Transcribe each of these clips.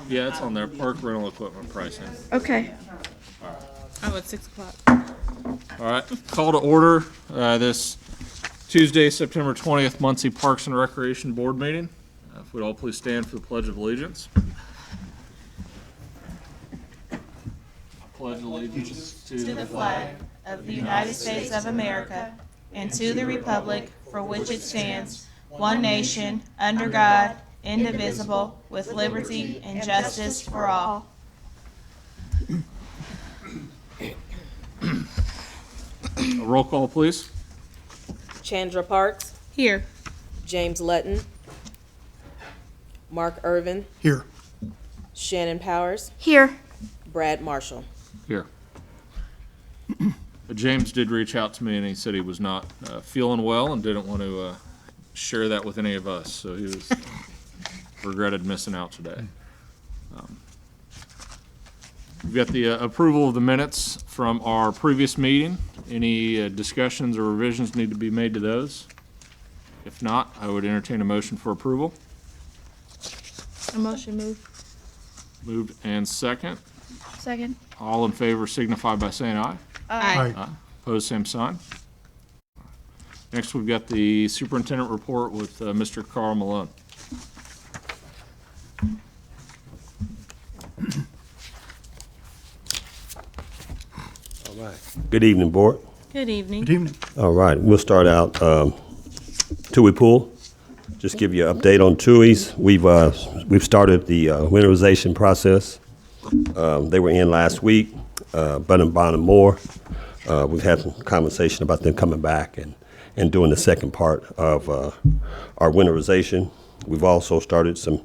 Yeah, it's on there. Park rental equipment pricing. Okay. Oh, it's 6 o'clock. All right, call to order this Tuesday, September 20th, Muncie Parks and Recreation Board meeting. If we'd all please stand for the Pledge of Allegiance. I pledge allegiance to the flag of the United States of America and to the republic for which it stands, one nation, under God, indivisible, with liberty and justice for all. a roll call, please. Chandra Parks, Here. James Lutton, Mark Irvin, Here. Shannon Powers, Here. Brad Marshall. Here. James did reach out to me and he said he was not feeling well and didn't want to share that with any of us, so he was regretted missing out today. We've got the approval of the minutes from our previous meeting. Any discussions or revisions need to be made to those? If not, I would entertain a motion for approval. A motion move. Moved and second. Second. All in favor signify by saying aye. Aye. Opposed, same sign. Next, we've got the superintendent report with Mr. Carl Malone. All right. Good evening, Board. Good evening. Good evening. All right, we'll start out Tui Pool. Just give you an update on Tui's. We've started the winterization process. They were in last week, Bun and Moore. We've had some conversation about them coming back and doing the second part of our winterization. We've also started some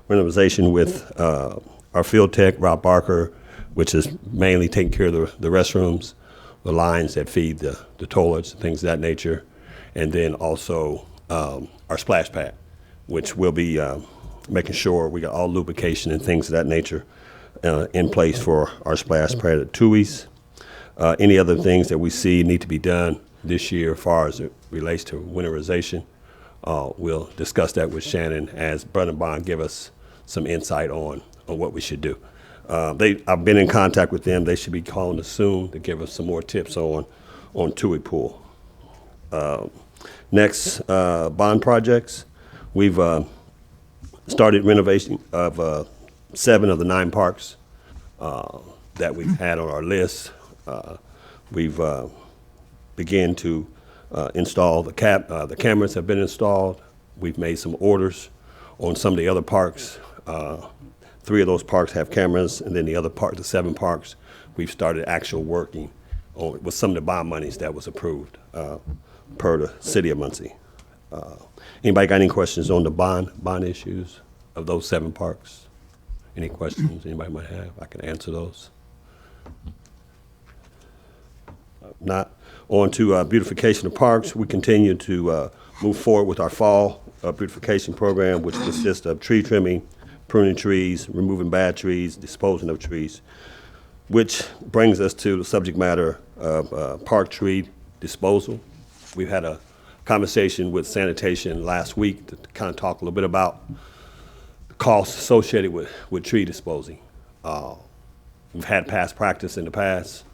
winterization with our field tech, Rob Barker, which is mainly taking care of the restrooms, the lines that feed the toilets, things of that nature, and then also our splash pad, which will be making sure we got all lubrication and things of that nature in place for our splash pad at Tui's. Any other things that we see need to be done this year as far as it relates to winterization, we'll discuss that with Shannon as Brun and Bond give us some insight on what we should do. I've been in contact with them. They should be calling us soon to give us some more tips on Tui Pool. Next, bond projects. We've started renovation of 7 of the 9 parks that we've had on our list. We've began to install the cameras have been installed. We've made some orders on some of the other parks. 3 of those parks have cameras, and then the 7 parks, we've started actual working on with some of the bond monies that was approved per the city of Muncie. Anybody got any questions on the bond issues of those 7 parks? Any questions anybody might have? I can answer those. Not on to beautification of parks. We continue to move forward with our fall beautification program, which consists of tree trimming, pruning trees, removing bad trees, disposing of trees, which brings us to the subject matter of park tree disposal. We've had a conversation with sanitation last week to kind of talk a little bit about the costs associated with tree disposing. We've had past practice in the past.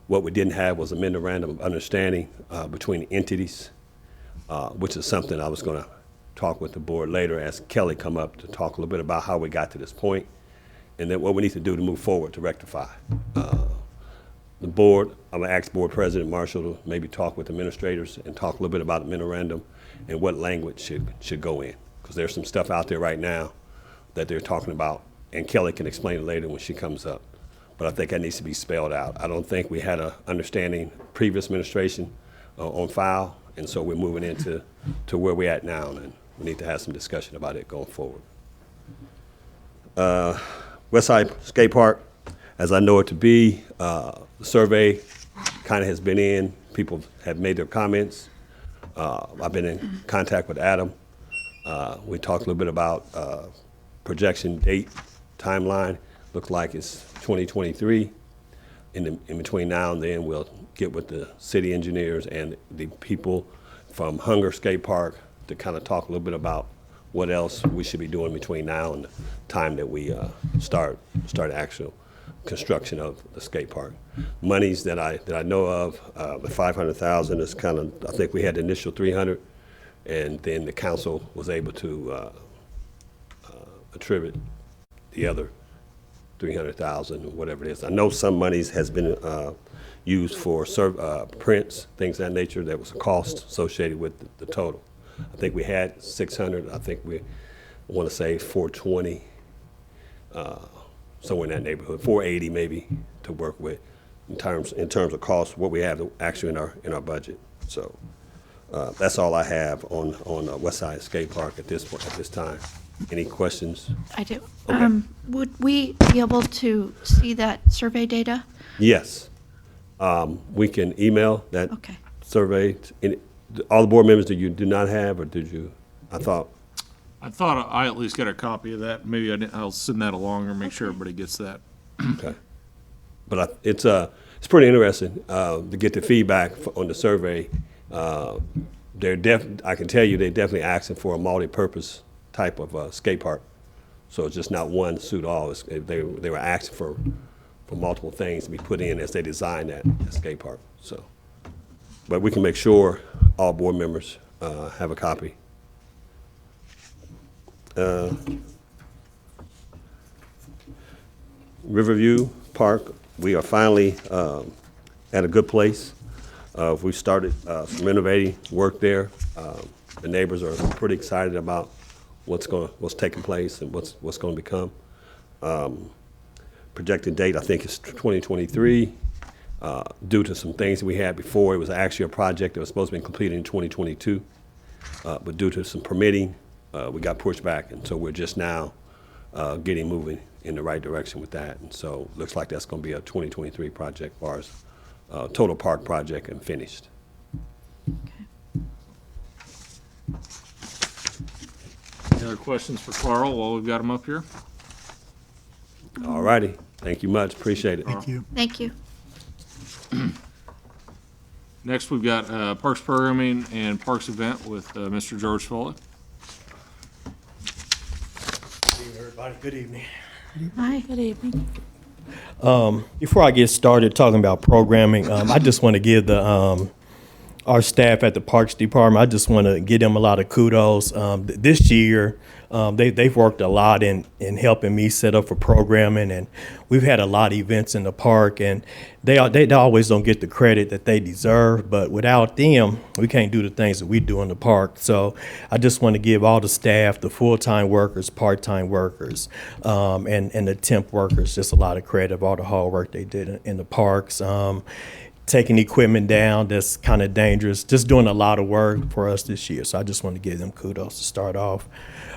What we didn't have was a memorandum of understanding between entities, which is something I was going to talk with the board later as Kelly come up to talk a little bit about how we got to this point and then what we need to do to move forward to rectify. The board, I'm going to ask Board President Marshall to maybe talk with administrators and talk a little bit about the memorandum and what language should go in. Because there's some stuff out there right now that they're talking about, and Kelly can explain it later when she comes up. But I think that needs to be spelled out. I don't think we had an understanding previous administration on file, and so we're moving into where we're at now, and we need to have some discussion about it going forward. Westside Skate Park, as I know it to be, the survey kind of has been in. People have made their comments. I've been in contact with Adam. We talked a little bit about projection date, timeline. Looks like it's 2023. In between now and then, we'll get with the city engineers and the people from Hunger Skate Park to kind of talk a little bit about what else we should be doing between now and the time that we start actual construction of the skate park. Monies that I know of, the 500,000 is kind of, I think we had the initial 300, and then the council was able to attribute the other 300,000 or whatever it is. I know some monies has been used for prints, things of that nature. There was a cost associated with the total. I think we had 600. I think we want to say 420, somewhere in that neighborhood, 480 maybe to work with in terms of cost. What we have actually in our budget. So that's all I have on West Side Skate Park at this point, at this time. Any questions? I do. Okay. Would we be able to see that survey data? Yes. We can email that Okay. survey. All the board members that you do not have, or did you? I thought. I at least got a copy of that. Maybe I'll send that along or make sure everybody gets that. Okay. But it's pretty interesting to get the feedback on the survey. I can tell you they're definitely asking for a multi-purpose type of skate park. So it's just not one suit all. They were asking for multiple things to be put in as they design that skate park. So, but we can make sure all board members have a copy. Riverview Park, we are finally at a good place. We started some renovating work there. The neighbors are pretty excited about what's taking place and what's going to become. Projected date, I think, is 2023. Due to some things that we had before, it was actually a project that was supposed to be completed in 2022. But due to some permitting, we got pushed back, and so we're just now getting moving in the right direction with that. And so it looks like that's going to be a 2023 project as far as total park project and finished. Any other questions for Carl while we've got him up here? All righty. Thank you much. Appreciate it. Thank you. Thank you. Next, we've got Parks Programming and Parks Event with Mr. George Foley. Good evening, everybody. Good evening. Hi. Good evening. Before I get started talking about programming, I just want to give our staff at the Parks Department, I just want to give them a lot of kudos. This year, they've worked a lot in helping me set up for programming, and we've had a lot of events in the park, and they always don't get the credit that they deserve, but without them, we can't do the things that we do in the park. So I just want to give all the staff, the full-time workers, part-time workers, and the temp workers, just a lot of credit of all the hard work they did in the parks. Taking equipment down that's kind of dangerous, just doing a lot of work for us this year. So I just want to give them kudos to start off.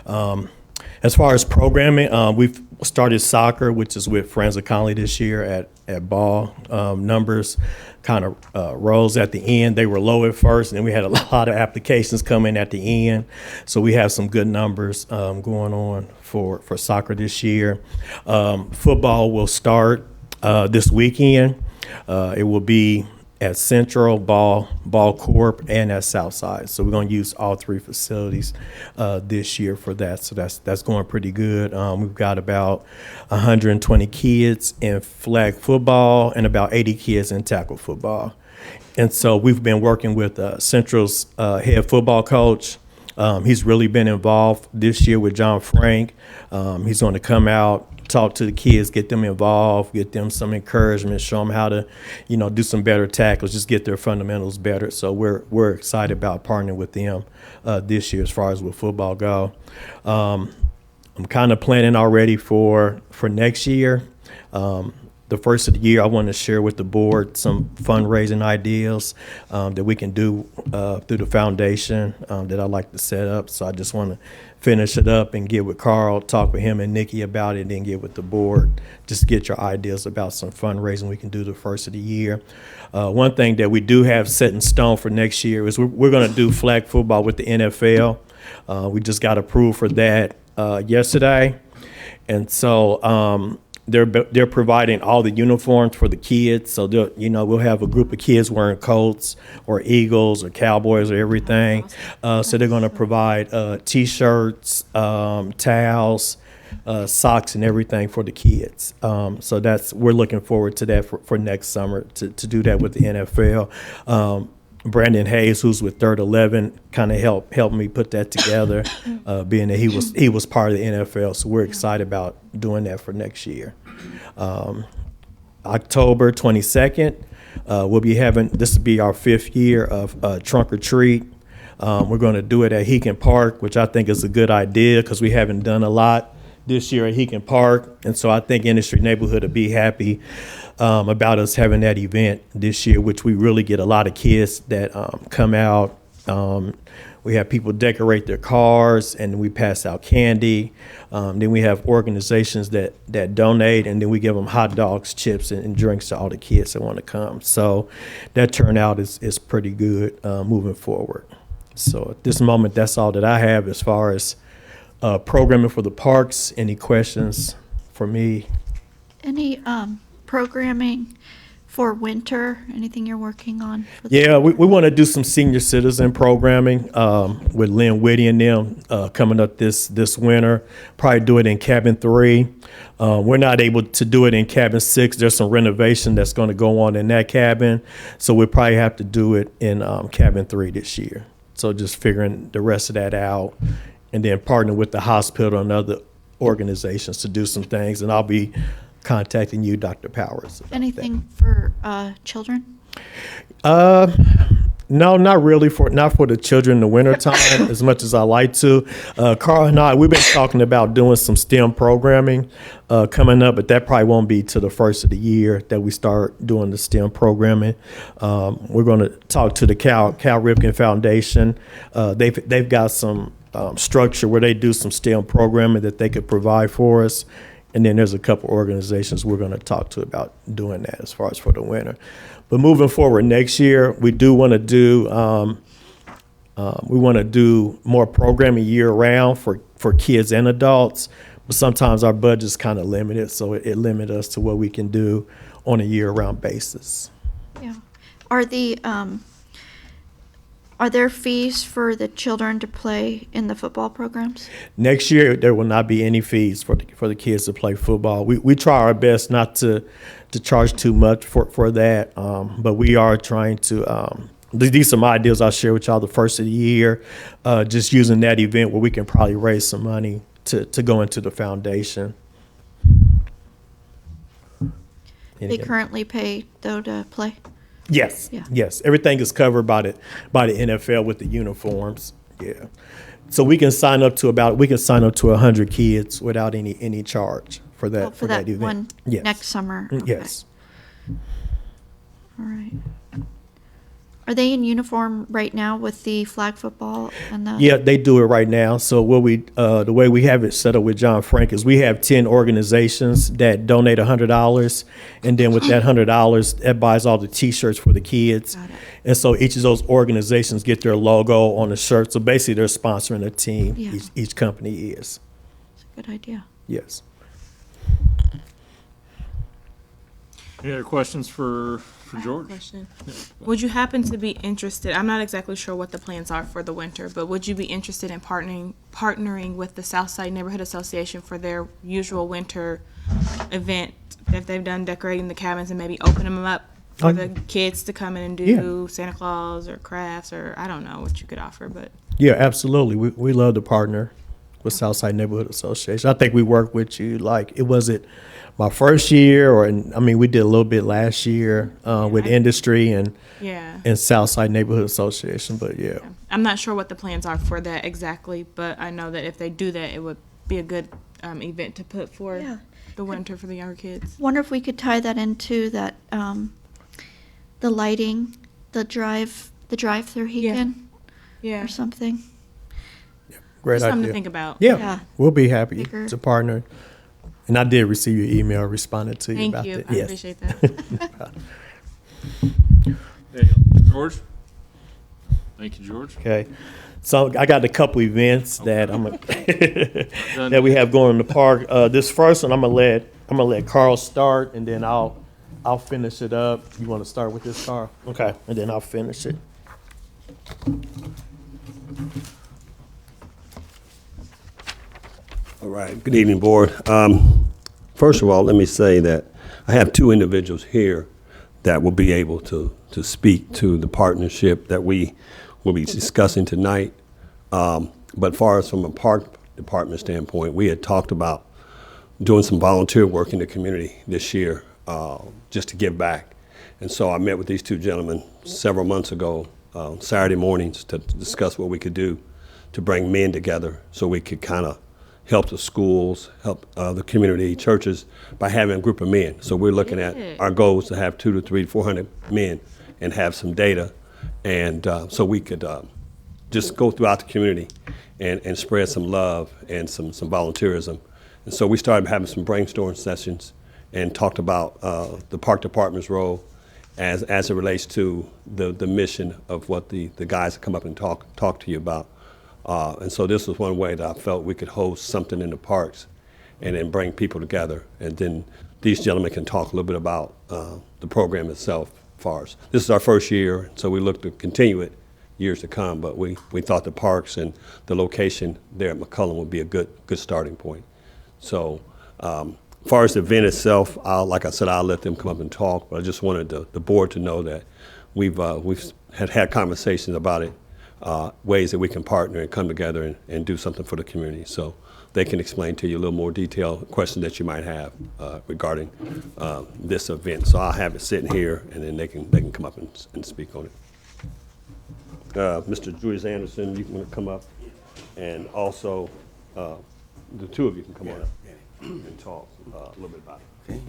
As far as programming, we've started soccer, which is with Friends of Conley this year at ball. Numbers kind of rose at the end. They were low at first, and then we had a lot of applications come in at the end. So we have some good numbers going on for soccer this year. Football will start this weekend. It will be at Central, Ball Corp, and at Southside. So we're going to use all three facilities this year for that. So that's going pretty good. We've got about 120 kids in flag football and about 80 kids in tackle football. And so we've been working with Central's head football coach. He's really been involved this year with John Frank. He's going to come out, talk to the kids, get them involved, get them some encouragement, show them how to, do some better tackles, just get their fundamentals better. So we're excited about partnering with them this year as far as with football go. I'm kind of planning already for next year. The first of the year, I want to share with the board some fundraising ideas that we can do through the foundation that I'd like to set up. So I just want to finish it up and get with Carl, talk with him and Nikki about it, and then get with the board. Just get your ideas about some fundraising we can do the first of the year. One thing that we do have set in stone for next year is we're going to do flag football with the NFL. We just got approved for that yesterday. And so they're providing all the uniforms for the kids. So we'll have a group of kids wearing Colts or Eagles or Cowboys or everything. So they're going to provide T-shirts, towels, socks, and everything for the kids. So we're looking forward to that for next summer to do that with the NFL. Brandon Hayes, who's with Third 11, kind of helped me put that together, being that he was part of the NFL. So we're excited about doing that for next year. October 22nd, we'll be having, this will be our 5th year of Trunk or Treat. We're going to do it at Heacon Park, which I think is a good idea because we haven't done a lot this year at Heacon Park. And so I think Industry Neighborhood will be happy about us having that event this year, which we really get a lot of kids that come out. We have people decorate their cars, and we pass out candy. Then we have organizations that donate, and then we give them hot dogs, chips, and drinks to all the kids that want to come. So that turnout is pretty good moving forward. So at this moment, that's all that I have as far as programming for the parks. Any questions for me? Any programming for winter? Anything you're working on? For Yeah, we want to do some senior citizen programming with Lynn Whitty and them coming up this winter. Probably do it in cabin 3. We're not able to do it in cabin 6. There's some renovation that's going to go on in that cabin. So we'll probably have to do it in cabin 3 this year. So just figuring the rest of that out and then partner with the hospital and other organizations to do some things. And I'll be contacting you, Dr. Powers. about that. anything for children? No, not really not for the children in the wintertime as much as I like to. Carl and I, we've been talking about doing some STEM programming coming up, but that probably won't be till the first of the year that we start doing the STEM programming. We're going to talk to the Cal Ripken Foundation. They've got some structure where they do some STEM programming that they could provide for us. And then there's a couple organizations we're going to talk to about doing that as far as for the winter. But moving forward next year, we do want to do more programming year round for kids and adults. But sometimes our budget's kind of limited, so it limits us to what we can do on a year round basis. Yeah. Are there fees for the children to play in the football programs? Next year, there will not be any fees for the kids to play football. We try our best not to charge too much for that, but we are trying to. These are some ideas I'll share with y'all the first of the year, just using that event where we can probably raise some money to go into the foundation. They currently pay, though, to play? Yes. Yeah. Yes. Everything is covered by the NFL with the uniforms. Yeah. So we can sign up to 100 kids without any charge for that Oh, for that event. one Yes. next summer? Okay. Yes. All right. Are they in uniform right now with the flag football and the? Yeah, they do it right now. So the way we have it set up with John Frank is we have 10 organizations that donate $100, and then with that $100, that buys all the T-shirts for the kids. Got it. And so each of those organizations get their logo on the shirt. So basically, they're sponsoring a team. Yeah. Each company is. It's a good idea. Yes. Any other questions for George? Question. Would you happen to be interested, I'm not exactly sure what the plans are for the winter, but would you be interested in partnering with the Southside Neighborhood Association for their usual winter event that they've done, decorating the cabins, and maybe open them up for the kids to come in and do Santa Claus or crafts, or I don't know what you could offer, but. Yeah, absolutely. We love to partner with Southside Neighborhood Association. I think we worked with you was it my first year, we did a little bit last year with industry and Southside Neighborhood Association, but yeah. I'm not sure what the plans are for that exactly, but I know that if they do that, it would be a good event to put for Yeah. the winter for the younger kids. Wonder if we could tie that into that, the lighting, the drive-through Heacon Yeah, or something. Great just something idea. to think about. Yeah, Yeah. we'll be happy Bigger. to partner. And I did receive your email responding to you Thank about you. that. I Yes. appreciate that. Hey, George? Thank you, George. Okay. So I got a couple events that Done. that we have going in the park. This first one I'm gonna let I'm gonna let Carl start, and then I'll finish it up. You want to start with this, Carl? Okay, and then I'll finish it. All right, good evening, Board. First of all, let me say that I have two individuals here that will be able to speak to the partnership that we will be discussing tonight. But far as from a park department standpoint, we had talked about doing some volunteer work in the community this year, just to give back. And so I met with these two gentlemen several months ago, Saturday mornings, to discuss what we could do to bring men together so we could kind of help the schools, help the community, churches, by having a group of men. So we're looking at our goals to have 200 to 300 to 400 men and have some data. And so we could just go throughout the community and spread some love and some volunteerism. And so we started having some brainstorm sessions and talked about the park department's role as it relates to the mission of what the guys that come up and talk to you about. And so this was one way that I felt we could host something in the parks and then bring people together. And then these gentlemen can talk a little bit about the program itself. This is our first year, so we look to continue it years to come, but we thought the parks and the location there at McCullum would be a good starting point. So as far as the event itself, like I said, I'll let them come up and talk, but I just wanted the board to know that we've had conversations about it, ways that we can partner and come together and do something for the community. So they can explain to you a little more detailed questions that you might have regarding this event. So I'll have it sitting here, and then they can come up and speak on it. Mr. Julius Anderson, you can come up, and also the two of you can come on up and talk a little bit about it. Okay.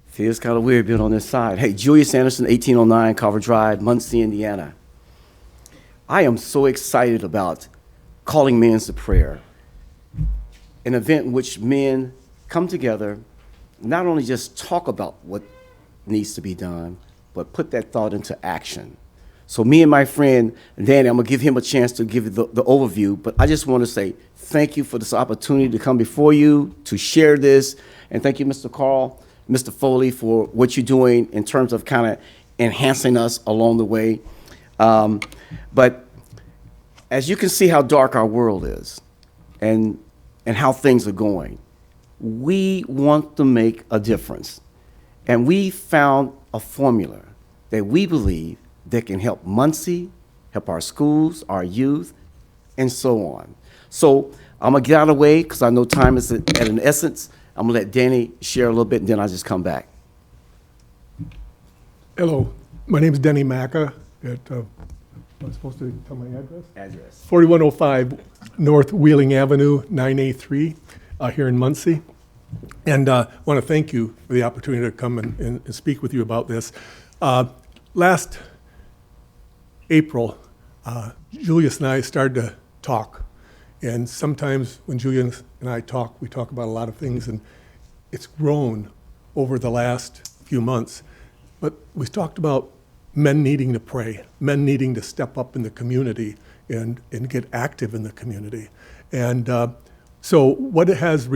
Feels kind of weird being on this side. Hey, Julius Anderson, 1809 Carver Drive, Muncie, Indiana. I am so excited about Calling Men to Prayer, an event in which men come together, not only just talk about what needs to be done, but put that thought into action. So me and my friend Danny, I'm gonna give him a chance to give you the overview, but I just want to say thank you for this opportunity to come before you, to share this, and thank you, Mr. Carl, Mr. Foley, for what you're doing in terms of kind of enhancing us along the way. But as you can see how dark our world is and how things are going, we want to make a difference. And we found a formula that we believe that can help Muncie, help our schools, our youth, and so on. So I'm gonna get out of the way because I know time is at an essence. I'm gonna let Danny share a little bit, and then I'll just come back. Hello, my name is Denny Macca. I'm supposed to tell my address? Address. 4105 North Wheeling Avenue, 9A3, here in Muncie. And I want to thank you for the opportunity to come and speak with you about this. Last April, Julius and I started to talk. And sometimes when Julius and I talk, we talk about a lot of things, and it's grown over the last few months. But we talked about men needing to pray, men needing to step up in the community and get active in the community. And so what it has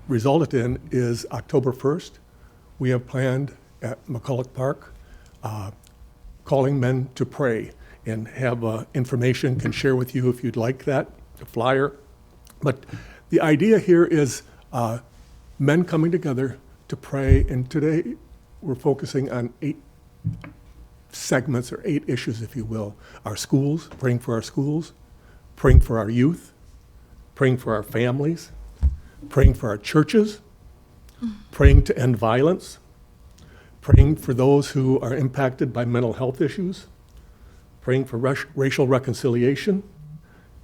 resulted in is October 1st, we have planned at McCulloch Park, calling men to pray, and have information, can share with you if you'd like that, a flyer. But the idea here is men coming together to pray, and today we're focusing on 8 segments or 8 issues, if you will. Our schools, praying for our schools, praying for our youth, praying for our families, praying for our churches, praying to end violence, praying for those who are impacted by mental health issues, praying for racial reconciliation,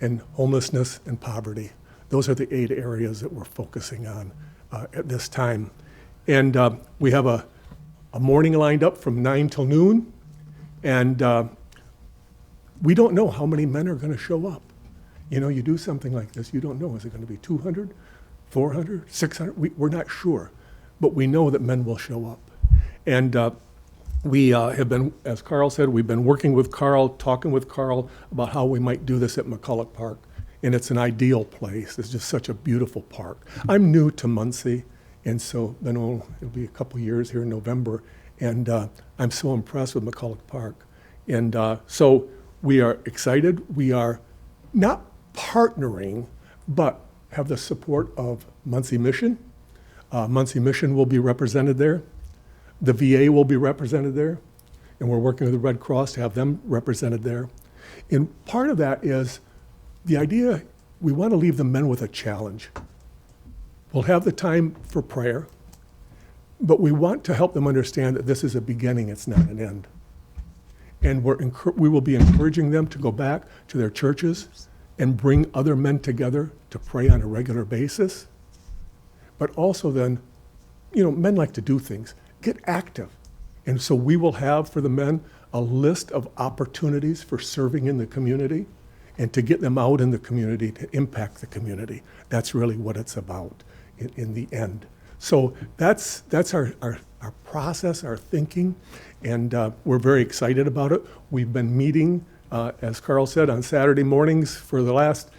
and homelessness and poverty. Those are the 8 areas that we're focusing on at this time. And we have a morning lined up from 9 till noon, and we don't know how many men are going to show up. You know, you do something like this, you don't know, is it going to be 200, 400, 600? We're not sure, but we know that men will show up. And we have been, as Carl said, we've been working with Carl, talking with Carl about how we might do this at McCulloch Park. and it's an ideal place. It's just such a beautiful park. I'm new to Muncie, and so it'll be a couple years here in November, and I'm so impressed with McCulloch Park. And so we are excited. We are not partnering, but have the support of Muncie Mission. Muncie Mission will be represented there. The VA will be represented there, and we're working with the Red Cross to have them represented there. And part of that is the idea, we want to leave the men with a challenge. We'll have the time for prayer, but we want to help them understand that this is a beginning, it's not an end. And we will be encouraging them to go back to their churches and bring other men together to pray on a regular basis. But also then, men like to do things. Get active. And so we will have for the men a list of opportunities for serving in the community and to get them out in the community to impact the community. That's really what it's about in the end. So that's our process, our thinking, and we're very excited about it. We've been meeting, as Carl said, on Saturday mornings for the last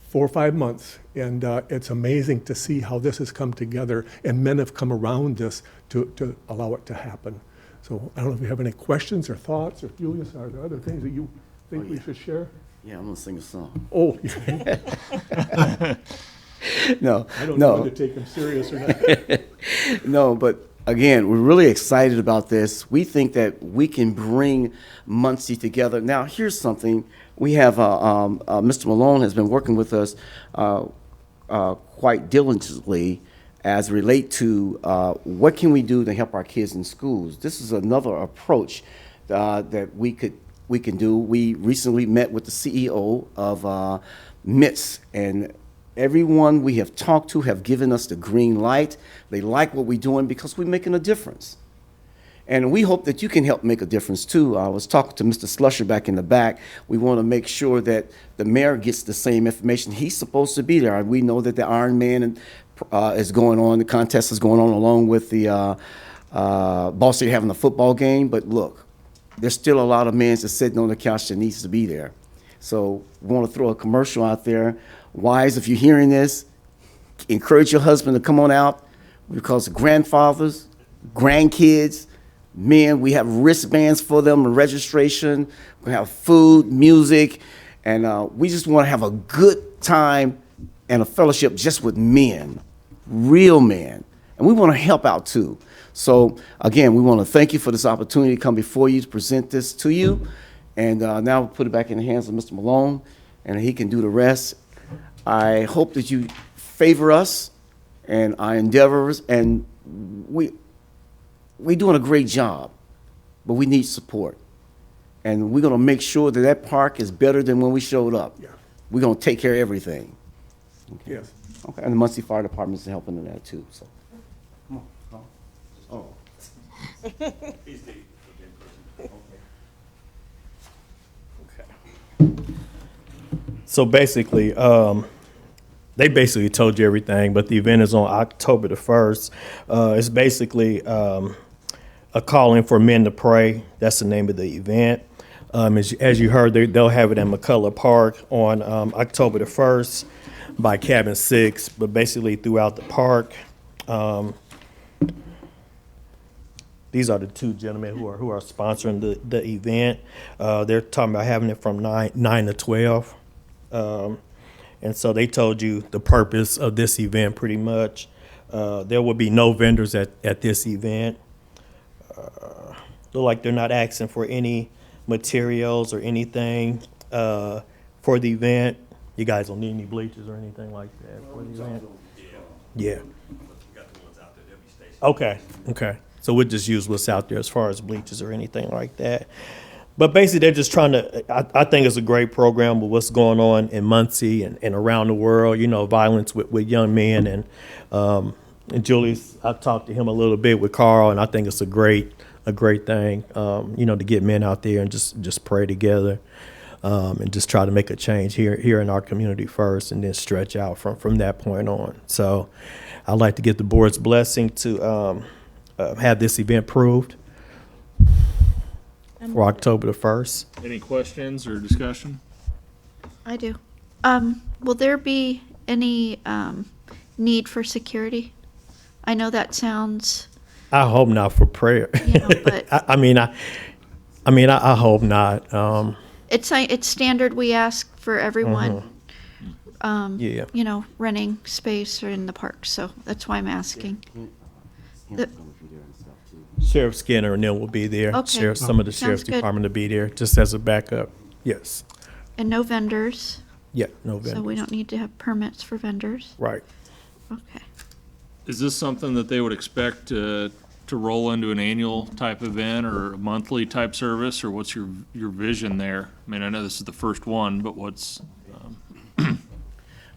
4 or 5 months, and it's amazing to see how this has come together, and men have come around this to allow it to happen. So I don't know if you have any questions or thoughts, or Julius, are there other things that you think we should share? Yeah, I'm gonna sing a song. Oh, No, I don't know no, whether to take him serious or not. no, but again, we're really excited about this. We think that we can bring Muncie together. Now, here's something. We have, Mr. Malone has been working with us quite diligently as relate to what can we do to help our kids in schools. This is another approach that we can do. We recently met with the CEO of MITS, and everyone we have talked to have given us the green light. They like what we're doing because we're making a difference. And we hope that you can help make a difference too. I was talking to Mr. Slusher back in the back. We want to make sure that the mayor gets the same information. He's supposed to be there. We know that the Iron Man is going on, the contest is going on along with the Ball State having a football game. But look, there's still a lot of men that's sitting on the couch that needs to be there. So we want to throw a commercial out there. Wives, if you're hearing this, encourage your husband to come on out, because grandfathers, grandkids, men, we have wristbands for them and registration. We have food, music, and we just want to have a good time and a fellowship just with men, real men. And we want to help out too. So again, we want to thank you for this opportunity to come before you to present this to you. And now we'll put it back in the hands of Mr. Malone, and he can do the rest. I hope that you favor us and our endeavors, and we're doing a great job, but we need support. And we're going to make sure that that park is better than when we showed up. Yeah. We're going to take care of everything. Okay. Yes. Okay. And the Muncie Fire Department is helping in that too. So, come on. Oh. So basically, they basically told you everything, but the event is on October the 1st. It's basically a calling for men to pray. That's the name of the event. As you heard, they'll have it in McCulloch Park on October the 1st by Cabin 6, but basically throughout the park. These are the two gentlemen who are sponsoring the event. They're talking about having it from 9 to 12. And so they told you the purpose of this event pretty much. There will be no vendors at this event. Look like they're not asking for any materials or anything for the event. You guys don't need any bleachers or anything like that for the event? Yeah. Okay. So we'll just use what's out there as far as bleachers or anything like that. But basically, they're just trying to, I think it's a great program with what's going on in Muncie and around the world, violence with young men. And Julius, I talked to him a little bit with Carl, and I think it's a great thing, to get men out there and just pray together and just try to make a change here in our community first, and then stretch out from that point on. So I'd like to get the board's blessing to have this event approved for October the 1st. Any questions or discussion? I do. Will there be any need for security? I know that sounds, I hope not for prayer. but I mean, I hope not. it's standard. We ask for everyone. Yeah. Renting space or in the park. So that's why I'm asking. Sheriff Skinner and them will be there. Okay. Some of the Sounds sheriff's good. department will be there, just as a backup. Yes. And no vendors. Yeah, no So we vendors. don't need to have permits for vendors. Right. Okay. Is this something that they would expect to roll into an annual type event or a monthly type service, or what's your vision there? I mean, I know this is the first one, but what's,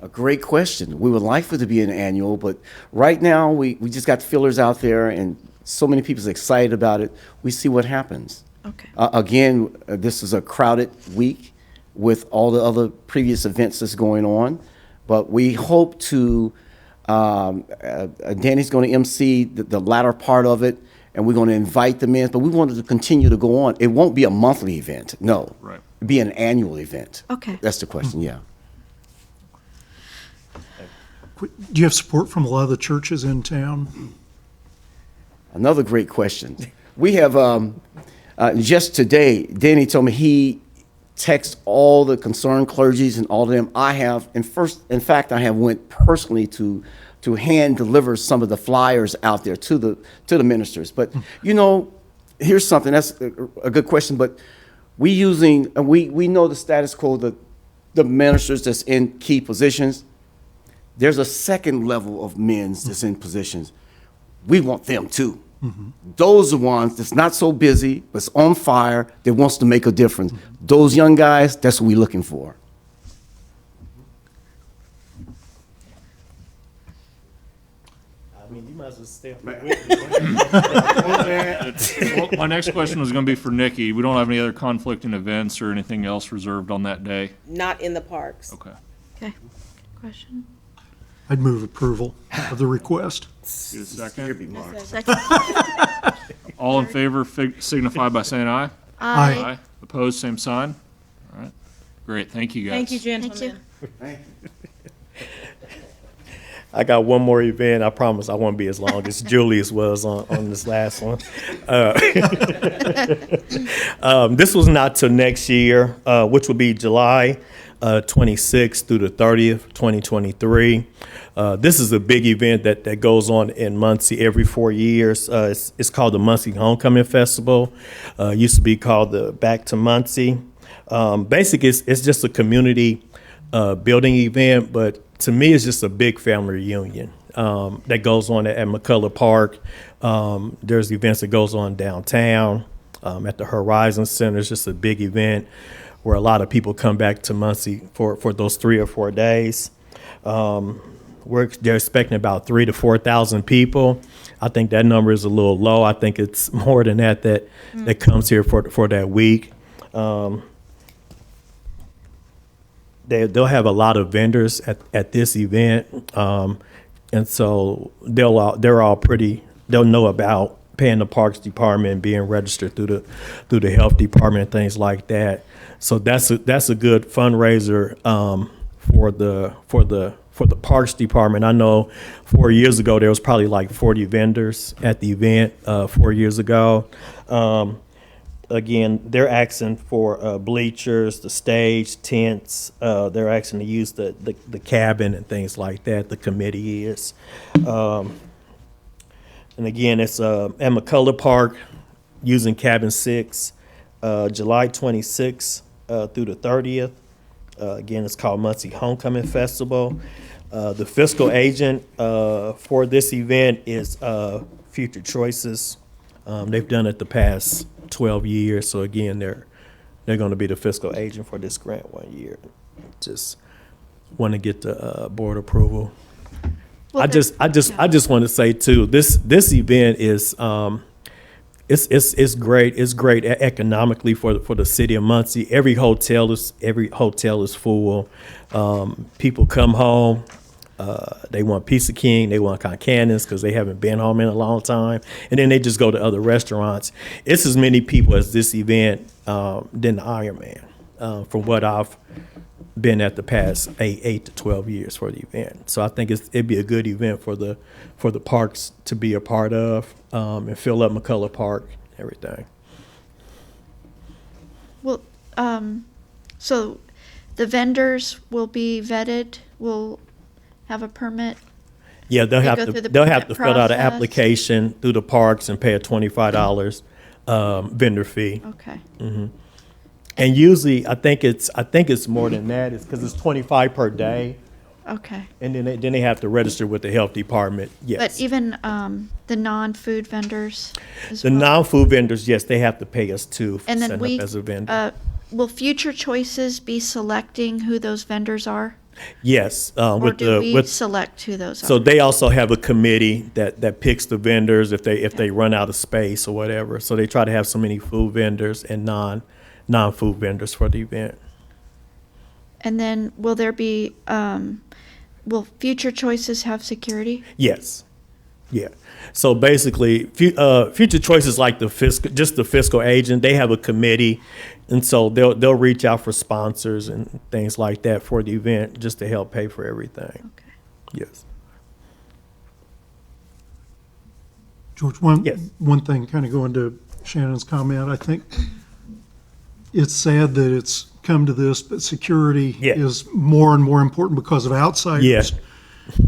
A great question. We would like for it to be an annual, but right now, we just got fillers out there, and so many people's excited about it. We see what happens. Okay. Again, this is a crowded week with all the other previous events that's going on, but we hope to, Danny's going to MC the latter part of it, and we're going to invite them in, but we wanted to continue to go on. It won't be a monthly event, no. Right. It'll be an annual event. Okay. That's the question, yeah. Do you have support from a lot of the churches in town? Another great question. We have, just today, Danny told me he texts all the concerned clergies and all of them. I have, in fact, I have went personally to hand deliver some of the flyers out there to the ministers. But, here's something, that's a good question, but we know the status quo, the ministers that's in key positions. There's a second level of men that's in positions. We want them too. Those are the ones that's not so busy, but's on fire, that wants to make a difference. Those young guys, that's what we're looking for. I mean, you might as well stay up well, my next question was gonna be for Nikki. We don't have any other conflicting events or anything else reserved on that day? Not in the parks. Okay. Okay. Question. I'd move approval of the request. Get a second? Second. All in favor signify by saying aye. Aye. Opposed, same sign. All right. Great, thank you guys. Thank you, Thank you. gentlemen. I got one more event. I promise I won't be as long as Julius was on this last one. This was not till next year, which will be July 26th through the 30th, 2023. This is a big event that goes on in Muncie every 4 years. It's called the Muncie Homecoming Festival. Used to be called the Back to Muncie. Basically, it's just a community building event, but to me, it's just a big family reunion that goes on at McCullough Park. There's events that goes on downtown at the Horizon Center. It's just a big event where a lot of people come back to Muncie for those 3 or 4 days. They're expecting about 3,000 to 4,000 people. I think that number is a little low. I think it's more than that comes here for that week. They'll have a lot of vendors at this event, and so they'll know about paying the Parks Department, being registered through the Health Department, and things like that. So that's a good fundraiser for the Parks Department. I know 4 years ago there was probably like 40 vendors at the event 4 years ago. Again, they're asking for bleachers, the stage, tents. They're asking to use the cabin and things like that. The committee is. And again, it's at McCullough Park using cabin 6, July 26th through the 30th. Again, it's called Muncie Homecoming Festival. The fiscal agent for this event is Future Choices. They've done it the past 12 years, so again, they're going to be the fiscal agent for this grant 1 year. Just want to get the board approval. Well, I just want to say too, this event is it's great. It's great economically for the city of Muncie. Every hotel is full. People come home. They want Pizza King, they want Concannon because they haven't been home in a long time, and then they just go to other restaurants. It's as many people as this event than the Ironman, from what I've been at the past 8 to 12 years for the event. So I think it'd be a good event for the parks to be a part of, and fill up McCullough Park, everything. Well, so the vendors will be vetted, will have a permit. Yeah, they'll They have go to through the they'll have to permit fill out an process? application through the parks and pay a $25 vendor fee. Okay. And usually, I think it's more than that. It's because it's 25 per day, Okay. and then they have to register with the health department. Yes. But even the non-food vendors as The well? non-food vendors, yes, they have to pay us too for And then setting we, up as a vendor. will Future Choices be selecting who those vendors are? Yes, Or with do we with select who those so are? they also have a committee that picks the vendors if they run out of space or whatever. So they try to have so many food vendors and non-food vendors for the event. And then will there be, will Future Choices have security? Yes. Yeah. So basically, Future Choice is like the fiscal agent. They have a committee, and so they'll reach out for sponsors and things like that for the event just to help pay for everything. Okay. Yes. George, Yes. one thing, kind of going to Shannon's comment, I think it's sad that it's come to this, but security Yeah. is more and more important because of outsiders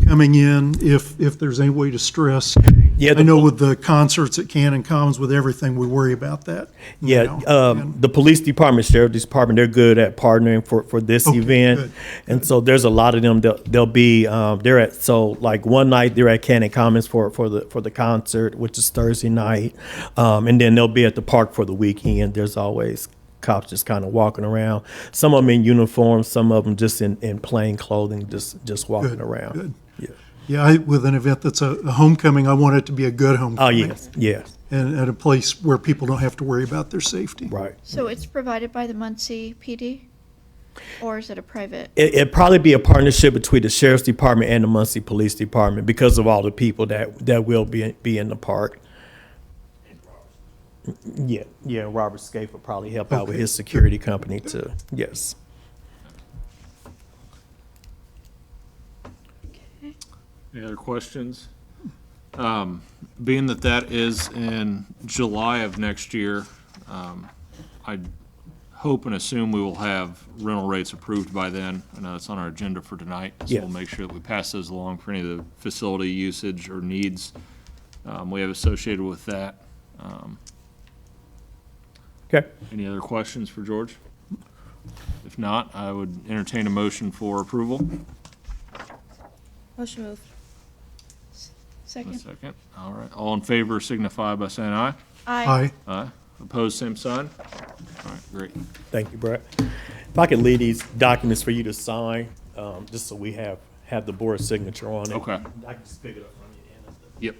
coming in, if there's any way to stress. Yeah, I know with the concerts at Cannon Commons, with everything, we worry about that. you Yeah, know, and- the police department, sheriff's department, they're good at partnering for this Okay, event. good, And so there's a lot of them, they'll be, they're at, so like one night they're at Cannon Commons for the concert, which is Thursday night. And then they'll be at the park for the weekend. There's always cops just kind of walking around. Some of them in uniform, some of them just in plain clothing, just walking Good, around. good. Yeah. Yeah, with an event that's a homecoming, I want it to be a good Oh, homecoming. yes, And at a place where people don't have to worry about their safety. right. So it's provided by the Muncie PD? Or is it a private? It'd probably be a partnership between the sheriff's department and the Muncie Police Department because of all the people that will be in the park. Yeah, Robert Scaife will probably help out with Okay, his security company too. Yes. Any other questions? Being that is in July of next year, I hope and assume we will have rental rates approved by then. I know it's on our agenda for tonight, so Yeah. we'll make sure that we pass those along for any of the facility usage or needs we have associated with that. Okay. Any other questions for George? If not, I would entertain a motion for approval. Motion move. A Second? second. All right. All in favor signify by saying aye. Aye. Aye. Opposed, same sign. All right, great. Thank you, Brett. If I can leave these documents for you to sign, just so we have the board signature on it. Okay. I can just pick it up from you. Yep.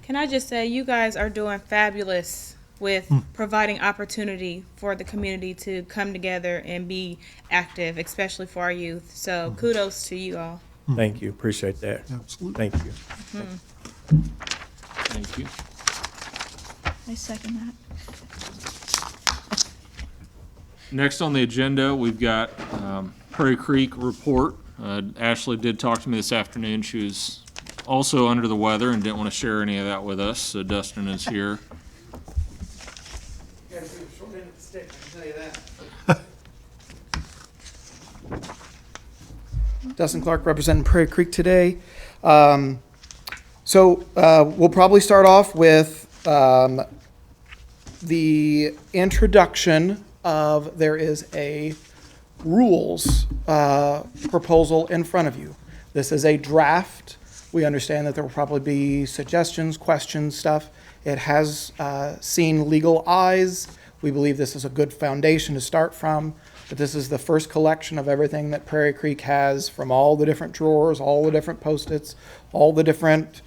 Can I just say, you guys are doing fabulous with providing opportunity for the community to come together and be active, especially for our youth. So kudos to you all. Thank you, appreciate that. Absolutely. Thank you. Thank you. I second that. Next on the agenda, we've got Prairie Creek report. Ashley did talk to me this afternoon. She was also under the weather and didn't want to share any of that with us, so Dustin is here. Dustin Clark representing Prairie Creek today. We'll probably start off with the introduction of, there is a rules proposal in front of you. This is a draft. We understand that there will probably be suggestions, questions, stuff. It has seen legal eyes. We believe this is a good foundation to start from. But this is the first collection of everything that Prairie Creek has from all the different drawers, all the different Post-its, all the different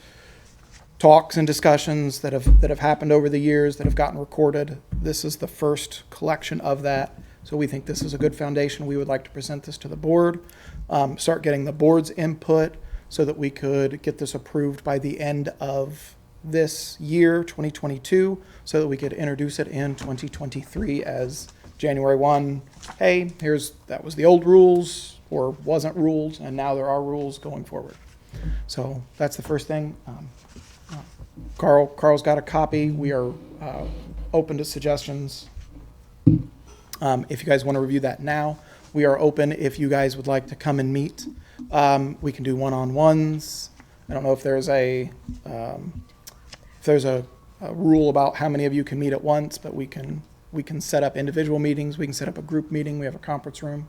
talks and discussions that have happened over the years that have gotten recorded. This is the first collection of that. So we think this is a good foundation. We would like to present this to the board, start getting the board's input so that we could get this approved by the end of this year, 2022, so that we could introduce it in 2023 as January 1, hey, that was the old rules or wasn't rules, and now there are rules going forward. So that's the first thing. Carl's got a copy. We are open to suggestions. If you guys want to review that now, we are open if you guys would like to come and meet. We can do one-on-ones. I don't know if there's a rule about how many of you can meet at once, but we can set up individual meetings. We can set up a group meeting. We have a conference room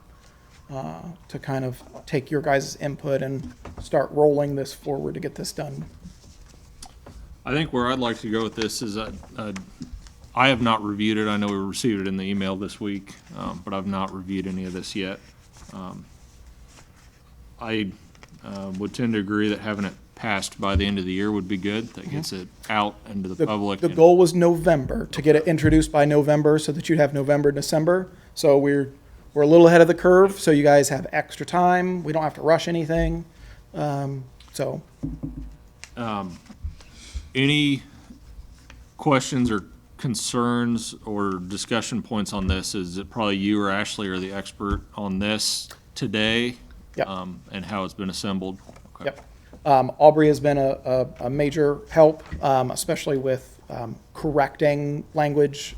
to kind of take your guys' input and start rolling this forward to get this done. I think where I'd like to go with this is I have not reviewed it. I know we received it in the email this week, but I've not reviewed any of this yet. I would tend to agree that having it passed by the end of the year would be good. That gets it out into the public. The and- goal was November, to get it introduced by November so that you'd have November, December. So we're a little ahead of the curve, so you guys have extra time. We don't have to rush anything. So Any questions or concerns or discussion points on this? Is it probably you or Ashley are the expert on this today? Yep. And how it's been assembled? Okay. Yep. Aubrey has been a major help, especially with correcting language,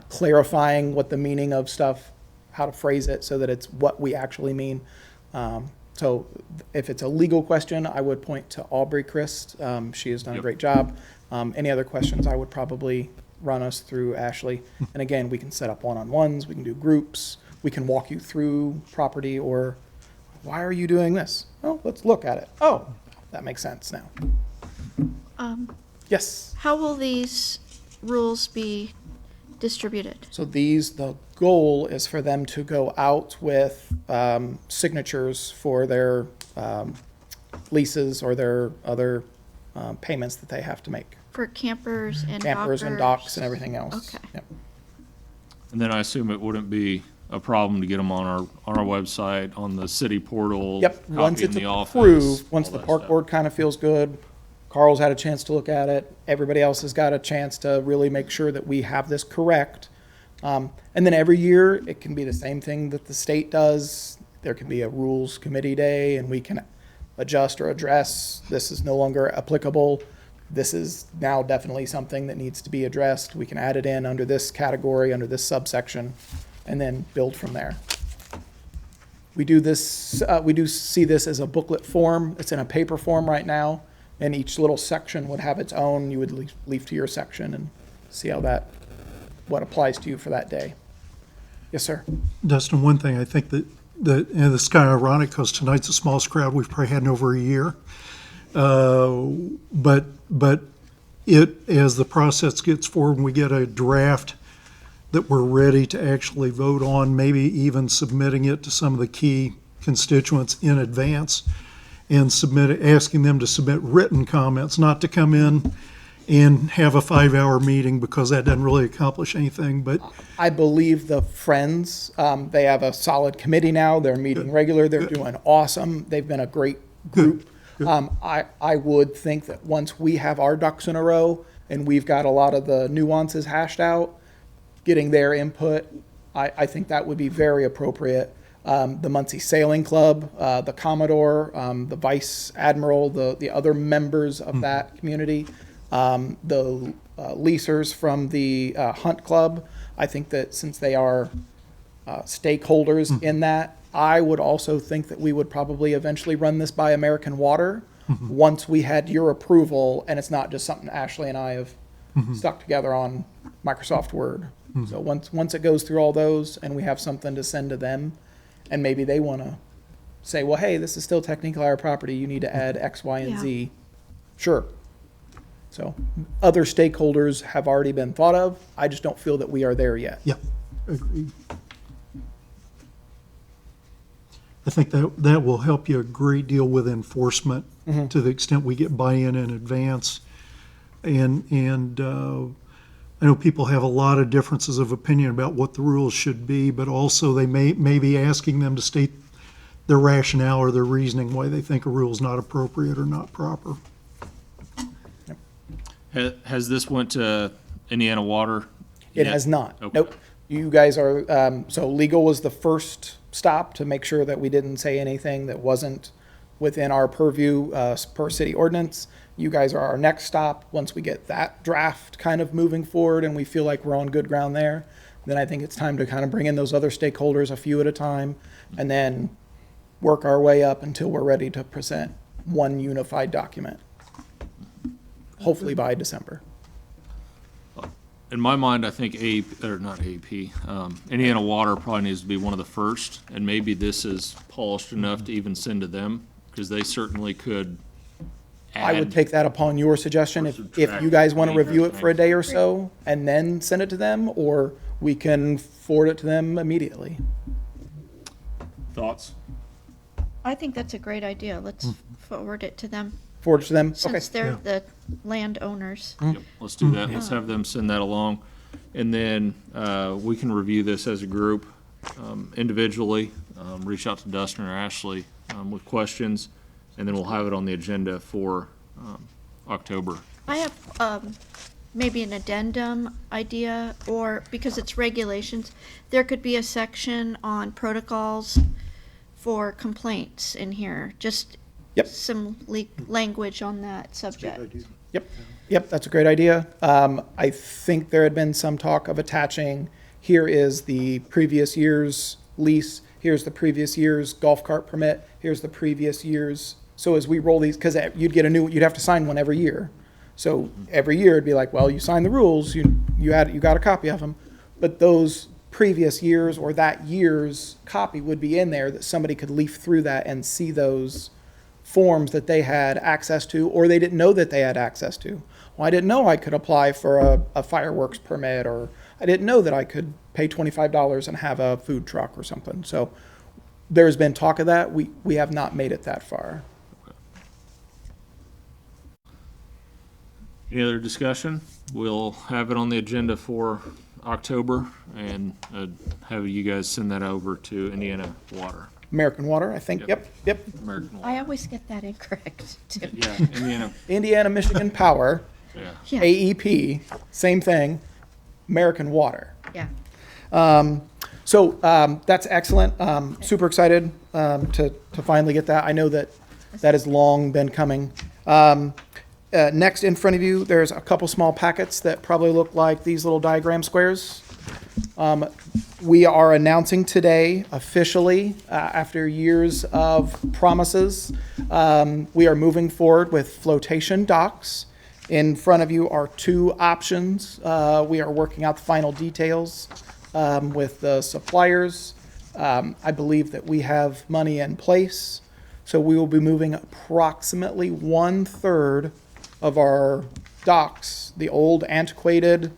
clarifying what the meaning of stuff, how to phrase it so that it's what we actually mean. So if it's a legal question, I would point to Aubrey Christ. She has done a Yep. great job. Any other questions, I would probably run us through Ashley. And again, we can set up one-on-ones, we can do groups, we can walk you through property, or why are you doing this? Oh, let's look at it. Oh, that makes sense now. Yes. How will these rules be distributed? So the goal is for them to go out with signatures for their leases or their other payments that they have to make. For campers and Campers and dockers? docks and everything else. Okay. Yep. And then I assume it wouldn't be a problem to get them on our website, on the city portal. Yep, copy once in it's the office, approved, once all the that park stuff. board kind of feels good, Carl's had a chance to look at it, everybody else has got a chance to really make sure that we have this correct. And then every year, it can be the same thing that the state does. There can be a rules committee day, and we can adjust or address, this is no longer applicable. This is now definitely something that needs to be addressed. We can add it in under this category, under this subsection, and then build from there. We do see this as a booklet form. It's in a paper form right now, and each little section would have its own. You would leave to your section and see what applies to you for that day. Yes, sir. Dustin, one thing I think that and it's kind of ironic because tonight's the smallest crowd we've probably had in over a year. But as the process gets forward and we get a draft that we're ready to actually vote on, maybe even submitting it to some of the key constituents in advance and asking them to submit written comments, not to come in and have a 5-hour meeting because that doesn't really accomplish anything, but I believe the Friends, they have a solid committee now. They're meeting regular. They're doing awesome. They've been a great group. I would think that once we have our ducks in a row and we've got a lot of the nuances hashed out, getting their input, I think that would be very appropriate. The Muncie Sailing Club, the Commodore, the Vice Admiral, the other members of that community, the leasers from the Hunt Club. I think that since they are stakeholders in that, I would also think that we would probably eventually run this by American Water once we had your approval, and it's not just something Ashley and I have stuck together on Microsoft Word. So once it goes through all those and we have something to send to them, and maybe they want to say, well, hey, this is still technically our property, you need to add X, Y, and Yeah. Z. Sure. So other stakeholders have already been thought of. I just don't feel that we are there yet. yeah, agreed. I think that will help you a great deal with enforcement to the extent we get buy-in in advance. And I know people have a lot of differences of opinion about what the rules should be, but also they may be asking them to state their rationale or their reasoning why they think a rule is not appropriate or not proper. Has this went to Indiana Water? It yet? has not. Okay. Nope. You guys are, so legal was the first stop to make sure that we didn't say anything that wasn't within our purview per city ordinance. You guys are our next stop. Once we get that draft kind of moving forward and we feel like we're on good ground there, then I think it's time to kind of bring in those other stakeholders a few at a time and then work our way up until we're ready to present one unified document, hopefully by December. In my mind, I think not AP, Indiana Water probably needs to be one of the first, and maybe this is polished enough to even send to them, because they certainly could I would add. take that upon your suggestion. If you guys want to review it for a day or so and then send it to them, or we can forward it to them immediately. Thoughts? I think that's a great idea. Let's forward it to them, Forward it to them? Okay. since they're the landowners. Yep, let's do that. Let's have them send that along. And then we can review this as a group, individually, reach out to Dustin or Ashley with questions, and then we'll have it on the agenda for October. I have maybe an addendum idea, or because it's regulations, there could be a section on protocols for complaints in here, just Yep. some language on that subject. Yep, that's a great idea. I think there had been some talk of attaching, here is the previous year's lease, here's the previous year's golf cart permit, here's the previous year's. So as we roll these, because you'd have to sign one every year. So every year it'd be like, well, you signed the rules, you got a copy of them. But those previous years or that year's copy would be in there that somebody could leaf through that and see those forms that they had access to, or they didn't know that they had access to. Well, I didn't know I could apply for a fireworks permit, or I didn't know that I could pay $25 and have a food truck or something. So there's been talk of that. We have not made it that far. Any other discussion? We'll have it on the agenda for October and have you guys send that over to Indiana Water. American Water, I think. Yep. American Water. I always get that incorrect, too. Yeah, Indiana, Indiana, Michigan Power, yeah. Yeah, AEP, same thing. American Water. yeah. So that's excellent. Super excited to finally get that. I know that has long been coming. Next in front of you, there's a couple small packets that probably look like these little diagram squares. We are announcing today officially, after years of promises, we are moving forward with flotation docks. In front of you are two options. We are working out the final details with the suppliers. I believe that we have money in place, so we will be moving approximately 1/3 of our docks, the old antiquated,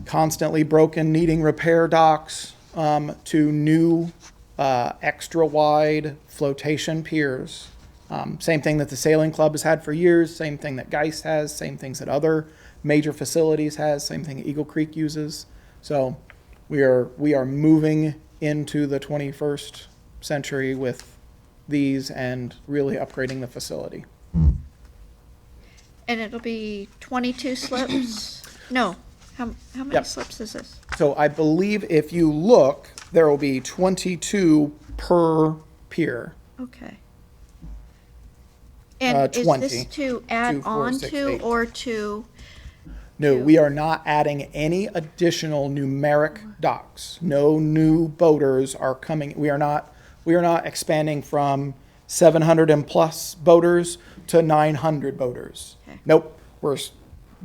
constantly broken, needing repair docks, to new, extra wide flotation piers. Same thing that the Sailing Club has had for years, same thing that Geist has, same things that other major facilities has, same thing Eagle Creek uses. So we are moving into the 21st century with these and really upgrading the facility. And it'll be 22 slips? No, how many Yep. slips is this? So I believe if you look, there will be 22 per pier. Okay. And is 20. this to add 2, 4, on 6, to 8. or to? No, we are not adding any additional numeric docks. No new boaters are coming. We are not expanding from 700 and plus boaters to 900 boaters. Okay. Nope. We're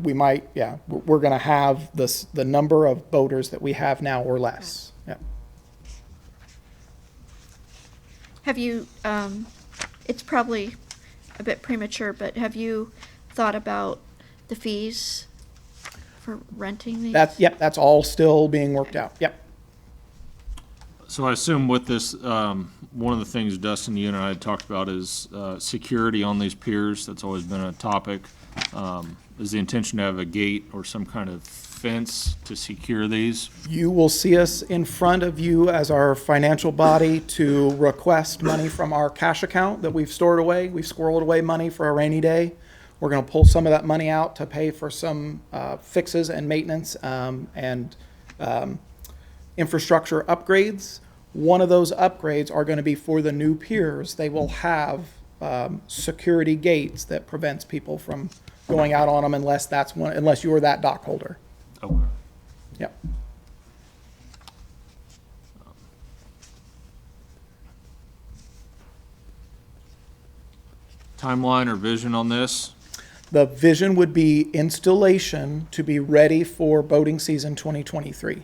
going to have the number of boaters that we have now or less. Yeah. Have you, it's probably a bit premature, but have you thought about the fees for renting these? That's all still being worked out. Yep. So I assume with this, one of the things, Dustin, you and I had talked about is security on these piers. That's always been a topic. Is the intention to have a gate or some kind of fence to secure these? You will see us in front of you as our financial body to request money from our cash account that we've stored away. We've squirreled away money for a rainy day. We're going to pull some of that money out to pay for some fixes and maintenance and infrastructure upgrades. One of those upgrades are going to be for the new piers. They will have security gates that prevents people from going out on them unless you're that dock holder. Okay. Yep. Timeline or vision on this? The vision would be installation to be ready for boating season 2023.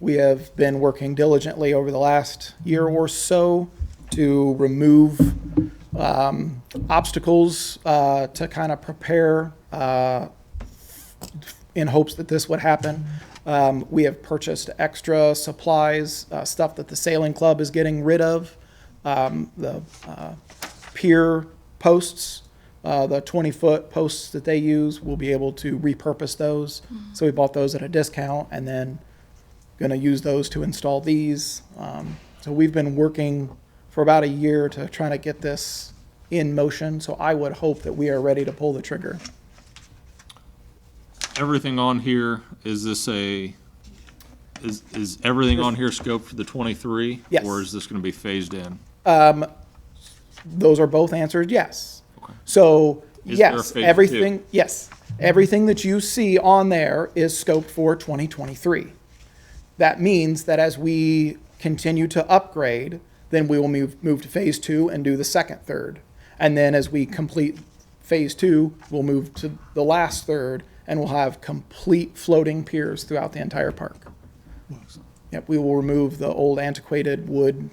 We have been working diligently over the last year or so to remove obstacles to kind of prepare in hopes that this would happen. We have purchased extra supplies, stuff that the sailing club is getting rid of. The pier posts, the 20-foot posts that they use, we'll be able to repurpose those. So we bought those at a discount and then going to use those to install these. So we've been working for about a year to try to get this in motion. So I would hope that we are ready to pull the trigger. Everything on here, is everything on here scoped for the 23? Yes. Or is this gonna be phased in? Those are both answered yes. Okay. So Is there a yes, phase everything, yes, everything that you see on there is scoped for 2023. That means that as we continue to upgrade, then we will move to phase 2 and do the second third. And then as we complete phase 2, we'll move to the last third and we'll have complete floating piers throughout the entire park. Yep, we will remove the old antiquated wood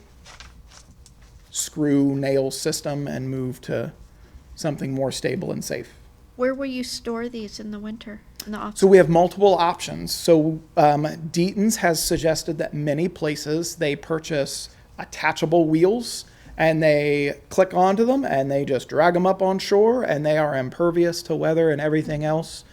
screw nail system and move to something more stable and safe. Where will you store these in the winter, in the off? So we have multiple options. So Deaton's has suggested that many places they purchase attachable wheels and they click onto them and they just drag them up on shore and they are impervious to weather and everything else.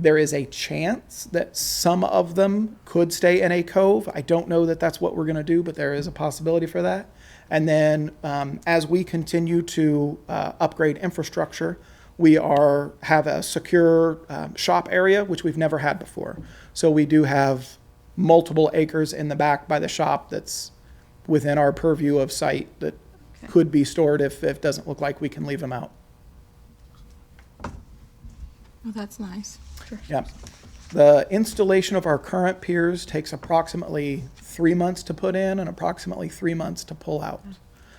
There is a chance that some of them could stay in a cove. I don't know that that's what we're going to do, but there is a possibility for that. And then as we continue to upgrade infrastructure, we have a secure shop area, which we've never had before. So we do have multiple acres in the back by the shop that's within our purview of sight that could be stored if it doesn't look like we can leave them out. Oh, that's nice. Yeah. The installation of our current piers takes approximately 3 months to put in and approximately 3 months to pull out.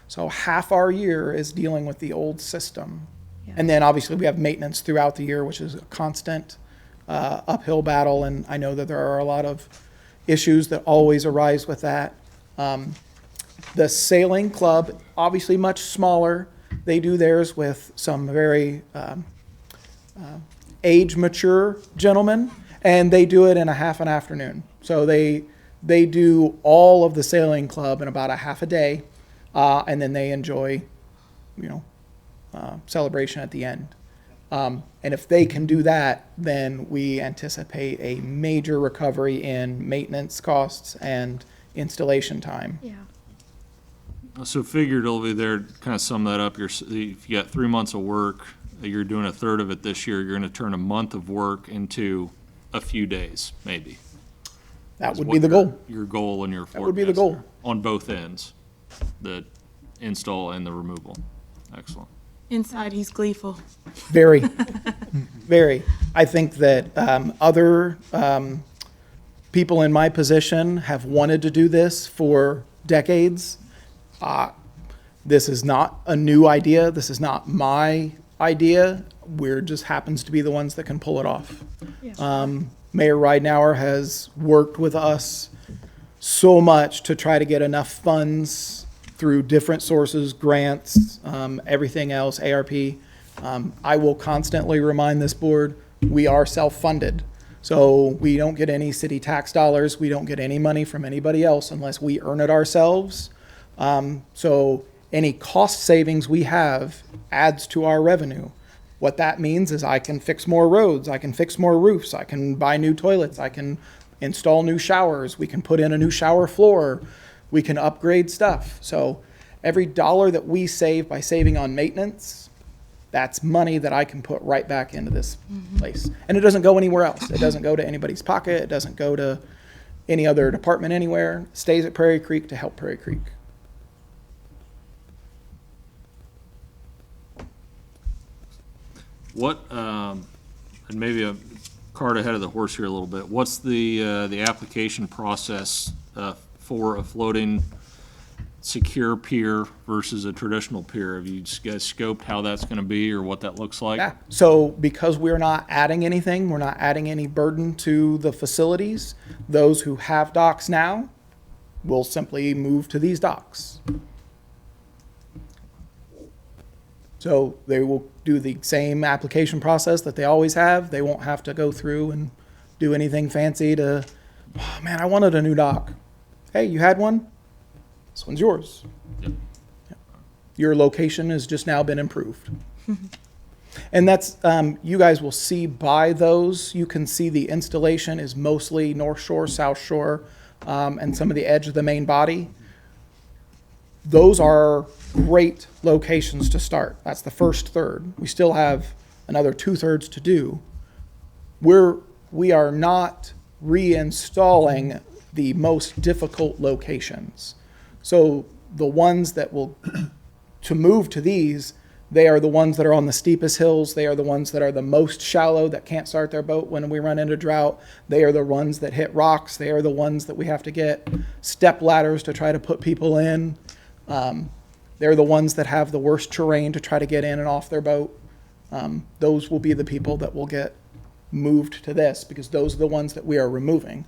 So half our year is dealing with the old system. And then obviously we have maintenance throughout the year, which is a constant uphill battle. And I know that there are a lot of issues that always arise with that. The sailing club, obviously much smaller. They do theirs with some very age-mature gentlemen, and they do it in a half an afternoon. So they do all of the sailing club in about a half a day, and then they enjoy, celebration at the end. And if they can do that, then we anticipate a major recovery in maintenance costs and installation time. Yeah. So figuratively there, kind of sum that up, if you got 3 months of work, you're doing a third of it this year, you're gonna turn a month of work into a few days, maybe. That Is would what be the goal. Your goal and your forecast. That would be the goal. there, on both ends, the install and the removal. Excellent. Inside, he's gleeful. Very, very. I think that other people in my position have wanted to do this for decades. This is not a new idea. This is not my idea. We're just happens to be the ones that can pull it off. Mayor Ridenour has worked with us so much to try to get enough funds through different sources, grants, everything else, ARP. I will constantly remind this board, we are self-funded. So we don't get any city tax dollars. We don't get any money from anybody else unless we earn it ourselves. So any cost savings we have adds to our revenue. What that means is I can fix more roads, I can fix more roofs, I can buy new toilets, I can install new showers, we can put in a new shower floor, we can upgrade stuff. So every dollar that we save by saving on maintenance That's money that I can put right back into this place. And it doesn't go anywhere else. It doesn't go to anybody's pocket. It doesn't go to any other department anywhere. It stays at Prairie Creek to help Prairie Creek. What, and maybe a cart ahead of the horse here a little bit, what's the application process for a floating secure pier versus a traditional pier? Have you guys scoped how that's gonna be or what that looks like? Yeah. So because we're not adding anything, we're not adding any burden to the facilities, those who have docks now will simply move to these docks. So they will do the same application process that they always have. They won't have to go through and do anything fancy to, oh, man, I wanted a new dock. Hey, you had one? This one's yours. Yep. Your location has just now been improved. And that's, you guys will see by those, you can see the installation is mostly North Shore, South Shore, and some of the edge of the main body. Those are great locations to start. That's the first third. We still have another 2/3 to do. We are not reinstalling the most difficult locations. So the ones that will, to move to these, they are the ones that are on the steepest hills. They are the ones that are the most shallow, that can't start their boat when we run into drought. They are the ones that hit rocks. They are the ones that we have to get step ladders to try to put people in. They're the ones that have the worst terrain to try to get in and off their boat. Those will be the people that will get moved to this, because those are the ones that we are removing.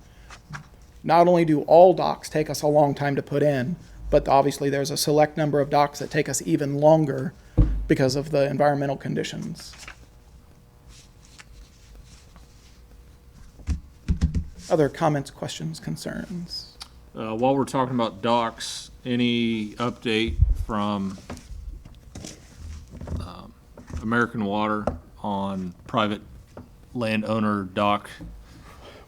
Not only do all docks take us a long time to put in, but obviously there's a select number of docks that take us even longer because of the environmental conditions. Other comments, questions, concerns? While we're talking about docks, any update from American Water on private landowner dock?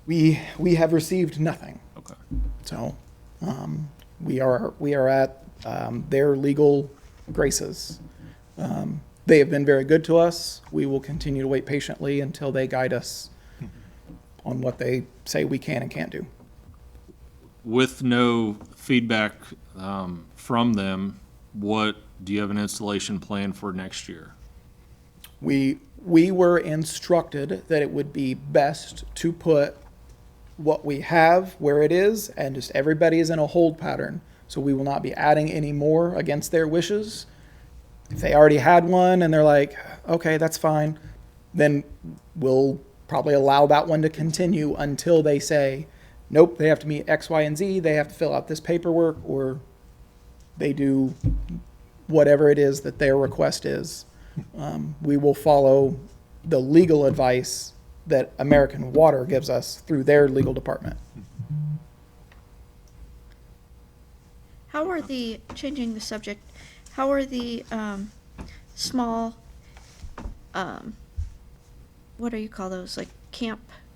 We have received nothing. Okay. So, we are at their legal graces. They have been very good to us. We will continue to wait patiently until they guide us on what they say we can and can't do. With no feedback from them, what, do you have an installation plan for next year? We were instructed that it would be best to put what we have where it is, and just everybody is in a hold pattern. So we will not be adding any more against their wishes. If they already had one and they're like, okay, that's fine, then we'll probably allow that one to continue until they say, nope, they have to meet X, Y, and Z, they have to fill out this paperwork, or they do whatever it is that their request is. We will follow the legal advice that American Water gives us through their legal department. How are the, changing the subject, how are the small, what do you call those, like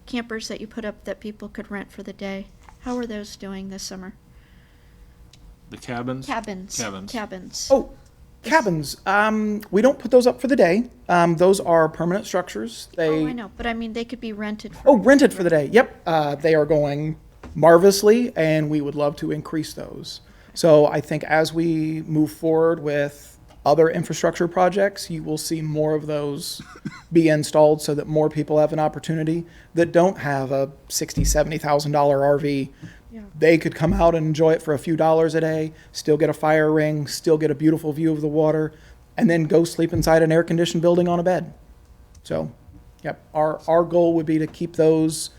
campers that you put up that people could rent for the day? How are those doing this summer? The cabins? Cabins. Cabins. Cabins. Oh, cabins. We don't put those up for the day. Those are permanent structures. Oh, I know, but I mean, they could be rented for. Oh, rented for the day. Yep. They are going marvelously, and we would love to increase those. So I think as we move forward with other infrastructure projects, you will see more of those be installed so that more people have an opportunity that don't have a $60,000, $70,000 RV. Yeah. They could come out and enjoy it for a few dollars a day, still get a fire ring, still get a beautiful view of the water, and then go sleep inside an air-conditioned building on a bed. So, yep, our goal would be to keep those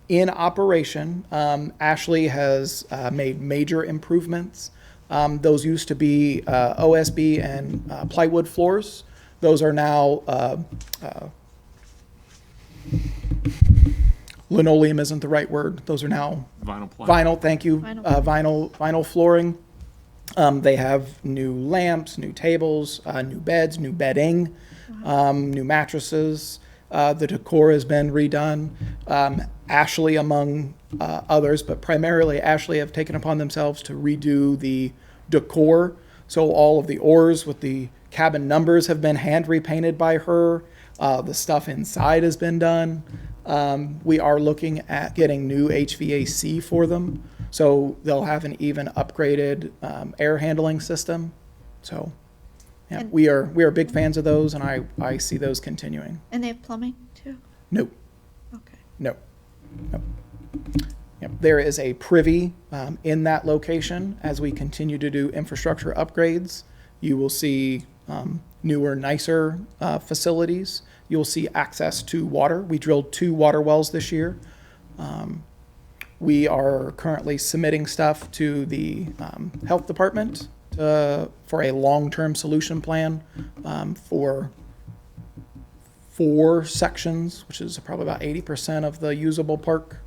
in operation. Ashley has made major improvements. Those used to be OSB and plywood floors. Those are now linoleum isn't the right word. Those are now Vinyl plank? vinyl. Thank you. Vinyl. Vinyl flooring. They have new lamps, new tables, new beds, new bedding, new mattresses. The decor has been redone. Ashley, among others, but primarily Ashley, have taken upon themselves to redo the decor. So all of the oars with the Cabin numbers have been hand repainted by her. The stuff inside has been done. We are looking at getting new HVAC for them, so they'll have an even upgraded air handling system. So, yeah, And- we are big fans of those, and I see those continuing. And they have plumbing too? No, Okay. no, no. Yep, there is a privy in that location. As we continue to do infrastructure upgrades, you will see newer, nicer facilities. You'll see access to water. We drilled 2 water wells this year. We are currently submitting stuff to the health department for a long-term solution plan for 4 sections, which is probably about 80% of the usable park.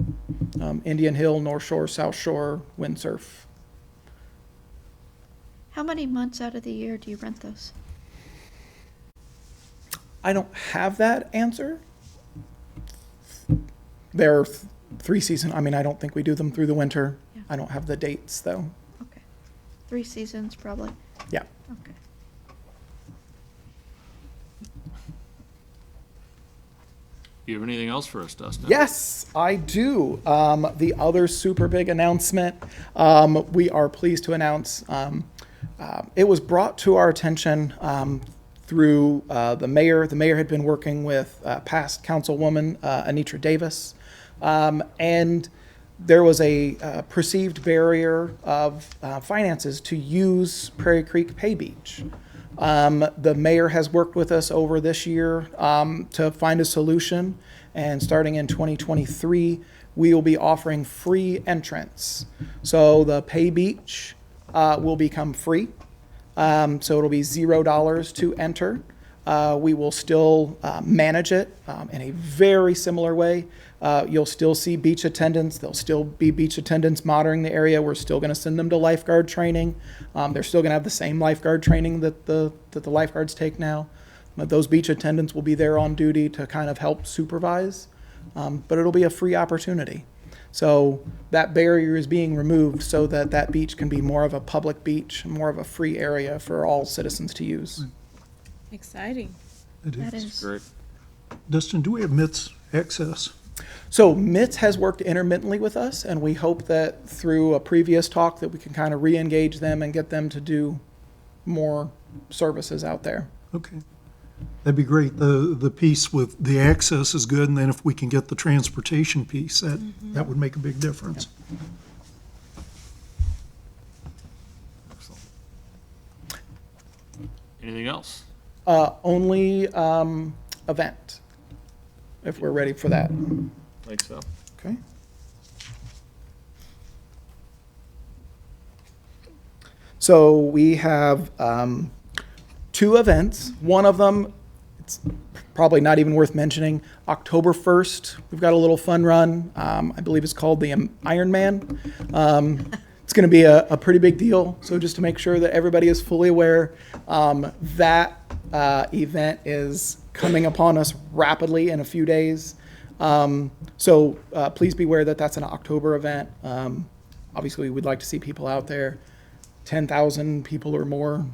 Indian Hill, North Shore, South Shore, windsurf. How many months out of the year do you rent those? I don't have that answer. There are 3 seasons. I mean, I don't think we do them through the winter. Yeah. I don't have the dates, though. Okay. 3 seasons, probably. Yeah. Okay. Do you have anything else for us, Dustin? Yes, I do. The other super big announcement, we are pleased to announce, it was brought to our attention through the mayor. The mayor had been working with past councilwoman Anitra Davis, and there was a perceived barrier of finances to use Prairie Creek Pay Beach. The mayor has worked with us over this year to find a solution, and starting in 2023, we will be offering free entrance. So the Pay Beach will become free. So it'll be $0 to enter. We will still manage it in a very similar way. You'll still see beach attendants. There'll still be beach attendants monitoring the area. We're still going to send them to lifeguard training. They're still going to have the same lifeguard training that the lifeguards take now. But those beach attendants will be there on duty to kind of help supervise. But it'll be a free opportunity. So that barrier is being removed so that that beach can be more of a public beach, more of a free area for all citizens to use. Exciting. That is. Great. Dustin, do we have MITS access? So MITS has worked intermittently with us, and we hope that through a previous talk that we can kind of re-engage them and get them to do more services out there. Okay. That'd be great. The piece with the access is good, and then if we can get the transportation piece, that would make a big difference. Excellent. Anything else? Only event, if we're ready for that. Think so. Okay. So we have 2 events. One of them, it's probably not even worth mentioning. October 1st, we've got a little fun run. I believe it's called the Ironman. It's going to be a pretty big deal. So just to make sure that everybody is fully aware, that event is coming upon us rapidly in a few days. So please be aware that that's an October event. Obviously, we'd like to see people out there. 10,000 people or more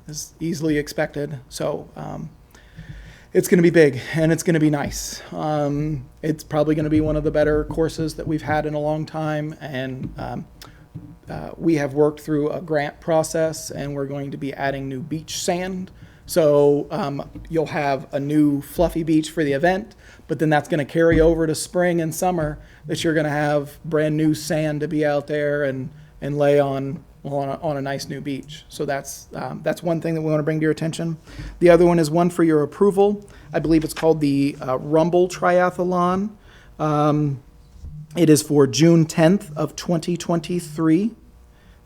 is easily expected. So it's going to be big, and it's going to be nice. It's probably going to be one of the better courses that we've had in a long time, and we have worked through a grant process, and we're going to be adding new beach sand. So you'll have a new fluffy beach for the event, but then that's going to carry over to spring and summer, that you're going to have brand new sand to be out there and lay on a nice new beach. So that's one thing that we want to bring to your attention. The other one is one for your approval. I believe it's called the Rumble Triathlon. It is for June 10th of 2023.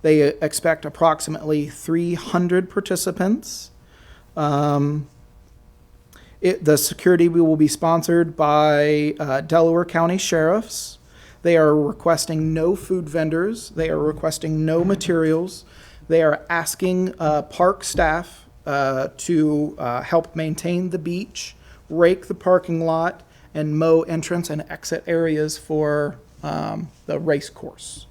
They expect approximately 300 participants. The security will be sponsored by Delaware County Sheriffs. They are requesting no food vendors. They are requesting no materials. They are asking park staff to help maintain the beach, rake the parking lot, and mow entrance and exit areas for the race course.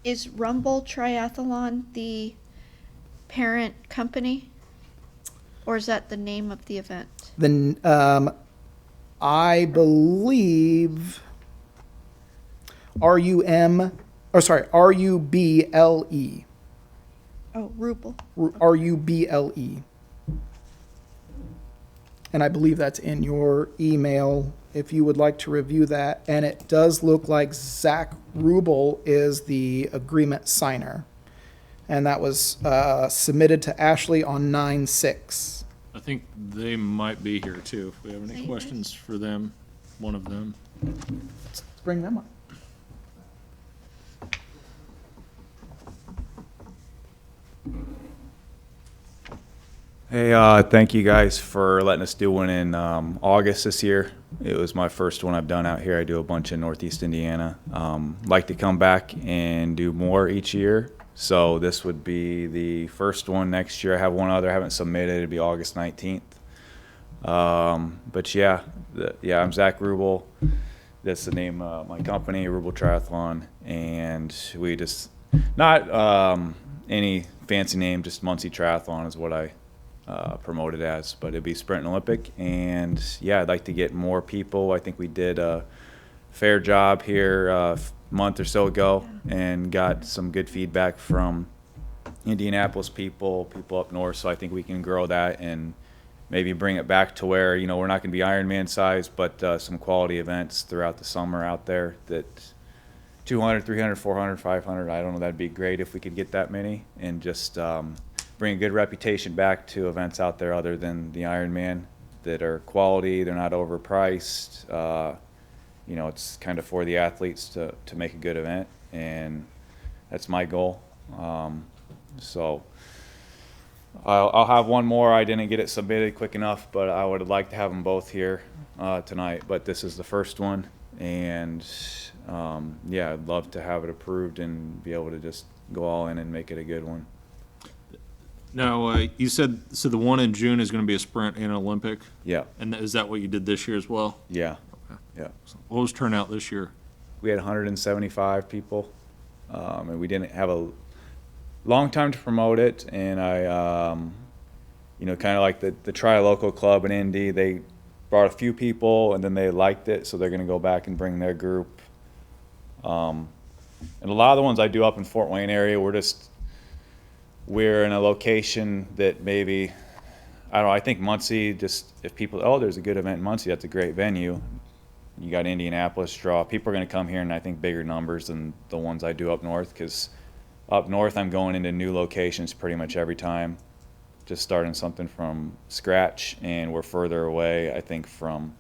Is Rumble Triathlon the parent company? Or is that the name of the event? Then, I believe RUBLE. Oh, Ruble. RUBLE. And I believe that's in your email if you would like to review that. And it does look like Zach Rubel is the agreement signer. And that was submitted to Ashley on 9/6. I think they might be here too. If we have any questions for them, one of them. Let's bring them up. Hey, thank you guys for letting us do one in August this year. It was my first one I've done out here. I do a bunch in Northeast Indiana. Like to come back and do more each year. So this would be the first one next year. I have one other I haven't submitted. It'd be August 19th. But yeah, I'm Zach Rubel. That's the name of my company, Rubel Triathlon. And we just, not any fancy name, just Muncie Triathlon is what I promoted as, but it'd be Sprint and Olympic. And yeah, I'd like to get more people. I think we did a fair job here a month or so ago and got some good feedback from Indianapolis people up north. So I think we can grow that and maybe bring it back to where, you know, we're not going to be Ironman size, but some quality events throughout the summer out there that 200, 300, 400, 500, I don't know, that'd be great if we could get that many and just bring a good reputation back to events out there other than the Ironman that are quality, they're not overpriced. You know, it's kind of for the athletes to make a good event, and that's my goal. So I'll have one more. I didn't get it submitted quick enough, but I would like to have them both here tonight. But this is the first one, and yeah, I'd love to have it approved and be able to just go all in and make it a good one. Now, you said, so the one in June is going to be a sprint and an Olympic? Yeah, And is that what you did this year as well? yeah, Okay. yeah. What was turnout this year? We had 175 people, and we didn't have a long time to promote it. And I, you know, kind of like the Tri-Local Club in Indy, they brought a few people and then they liked it, so they're going to go back and bring their group. And a lot of the ones I do up in Fort Wayne area, we're in a location that maybe, I don't know, I think Muncie, just if people, oh, there's a good event in Muncie, that's a great venue. You got Indianapolis draw. People are going to come here in, I think, bigger numbers than the ones I do up north, because up north I'm going into new locations pretty much every time, just starting something from scratch, and we're further away, I think, from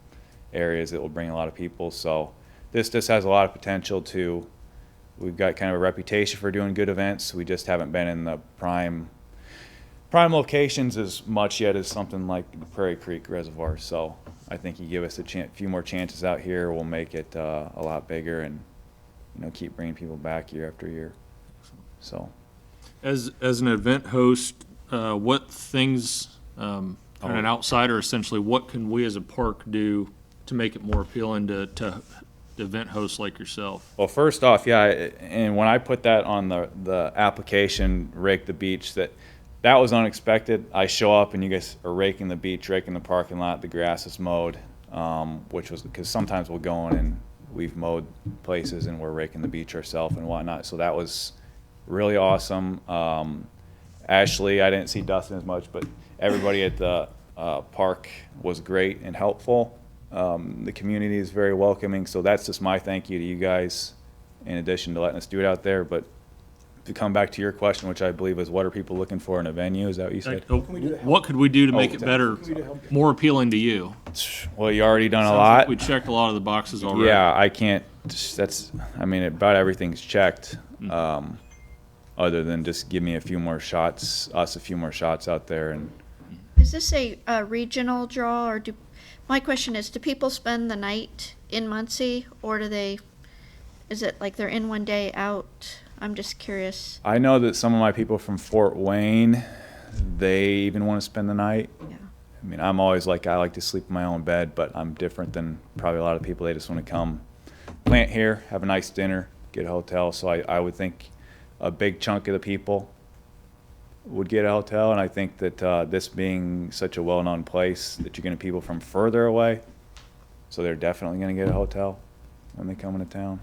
areas that will bring a lot of people. So this has a lot of potential to, we've got kind of a reputation for doing good events. We just haven't been in the prime locations as much yet as something like the Prairie Creek Reservoir. So I think you give us a few more chances out here, we'll make it a lot bigger and, you know, keep bringing people back year after year. So As an event host, what things, on an outsider essentially, what can we as a park do to make it more appealing to event hosts like yourself? Well, first off, yeah, and when I put that on the application, Rake the Beach, that was unexpected. I show up and you guys are raking the beach, raking the parking lot, the grass is mowed, which was because sometimes we'll go in and we've mowed places and we're raking the beach ourselves and whatnot. So that was really awesome. Ashley, I didn't see Dustin as much, but everybody at the park was great and helpful. The community is very welcoming, so that's just my thank you to you guys, in addition to letting us do it out there. But to come back to your question, which I believe is what are people looking for in a venue, is that what you said? What could we do to make it better, more appeling to you? Well, you already done a Sounds lot. like we checked a lot of the boxes already. Yeah, I can't, I mean, about everything's checked, other than just give me a few more shots, us a few more shots out there. And Is this a regional draw, or my question is, do people spend the night in Muncie, or is it like they're in one day out? I'm just curious. I know that some of my people from Fort Wayne, they even want to spend the night. Yeah. I mean, I'm always like, I like to sleep in my own bed, but I'm different than probably a lot of people. They just want to come plant here, have a nice dinner, get a hotel. So I would think a big chunk of the people would get a hotel, and I think that this being such a well-known place, that you're going to people from further away, so they're definitely going to get a hotel when they come into town.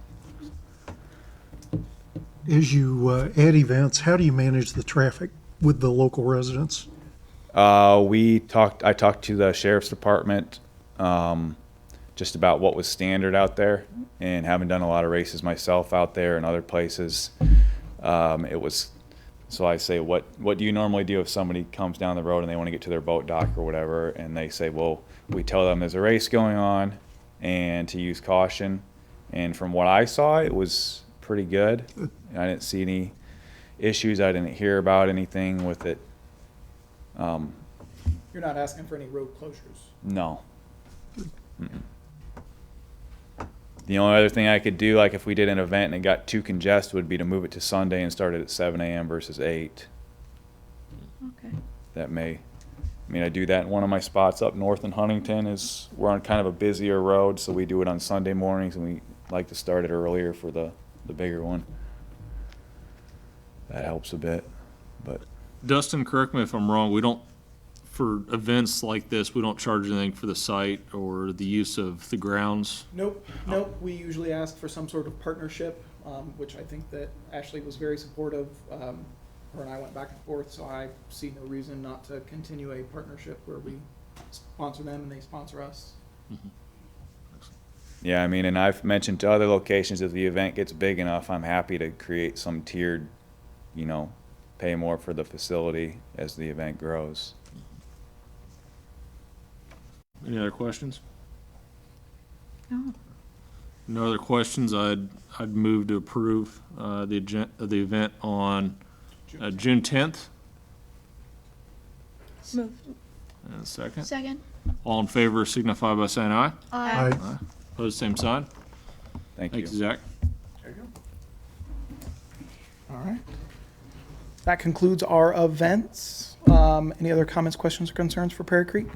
As you add events, how do you manage the traffic with the local residents? I talked to the sheriff's department just about what was standard out there, and having done a lot of races myself out there and other places, it was, so I say, what do you normally do if somebody comes down the road and they want to get to their boat dock or whatever, and they say, well, we tell them there's a race going on and to use caution. And from what I saw, it was pretty good. I didn't see any issues. I didn't hear about anything with it. You're not asking for any road closures? No. Mm-mm. The only other thing I could do, like if we did an event and it got too congested, would be to move it to Sunday and start it at 7 a.m. versus 8. Okay. That may, I do that in one of my spots up north in Huntington. Is we're on kind of a busier road, so we do it on Sunday mornings, and we like to start it earlier for the bigger one. That helps a bit, but Dustin, correct me if I'm wrong, we don't, for events like this, we don't charge anything for the site or the use of the grounds? Nope. We usually ask for some sort of partnership, which I think that Ashley was very supportive. Her and I went back and forth, so I see no reason not to continue a partnership where we sponsor them and they sponsor us. yeah, and I've mentioned to other locations, if the event gets big enough, I'm happy to create some tiered, pay more for the facility as the event grows. Any other questions? No. No other questions. I'd move to approve the event on June 10th. Move. And a second. Second. All in favor signify by saying aye. Aye. I Opposed, same sign. Thank Thank you. you, Zach. There you go. All right. That concludes our events. Any other comments, questions, or concerns for Prairie Creek?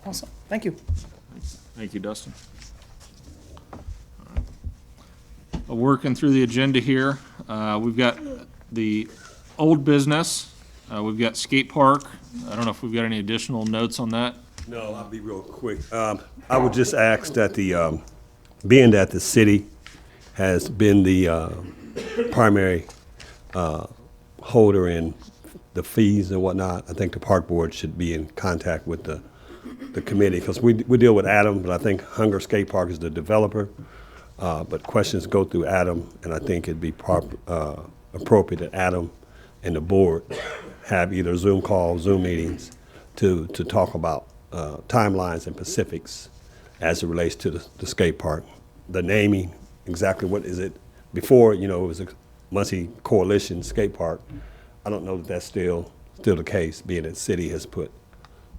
Awesome. Thank you. Thank you, Dustin. All right. Working through the agenda here, we've got the old business. We've got skate park. I don't know if we've got any additional notes on that. No, I'll be real quick. I would just ask that being that the city has been the primary holder in the fees and whatnot, I think the park board should be in contact with the committee, because we deal with Adam, but I think Hunger Skate Park is the developer. But questions go through Adam, and I think it'd be appropriate that Adam and the board have either Zoom calls, Zoom meetings to talk about timelines and specifics as it relates to the skate park. The naming, exactly what is it? Before, it was a Muncie Coalition Skate Park. I don't know that that's still the case, being that the city has put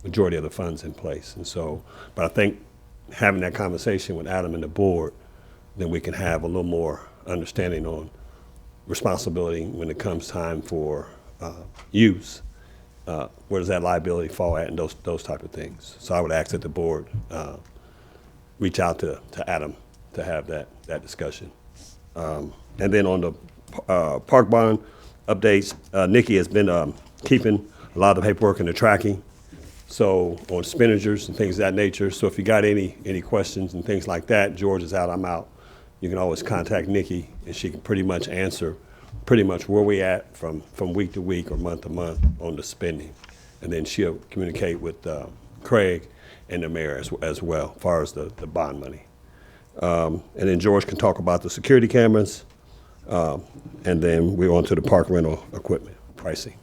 majority of the funds in place. And so, but I think having that conversation with Adam and the board, then we can have a little more understanding on responsibility when it comes time for use. Where does that liability fall at, and those type of things. So I would ask that the board reach out to Adam to have that discussion. And then on the park bond updates, Nikki has been keeping a lot of the paperwork and the tracking. So on expenditures and things of that nature. So if you got any questions and things like that, George is out, I'm out. You can always contact Nikki, and she can pretty much answer pretty much where we at from week to week or month to month on the spending. And then she'll communicate with Craig and the mayor as well, as far as the bond money. And then George can talk about the security cameras. And then we're on to the park rental equipment pricing.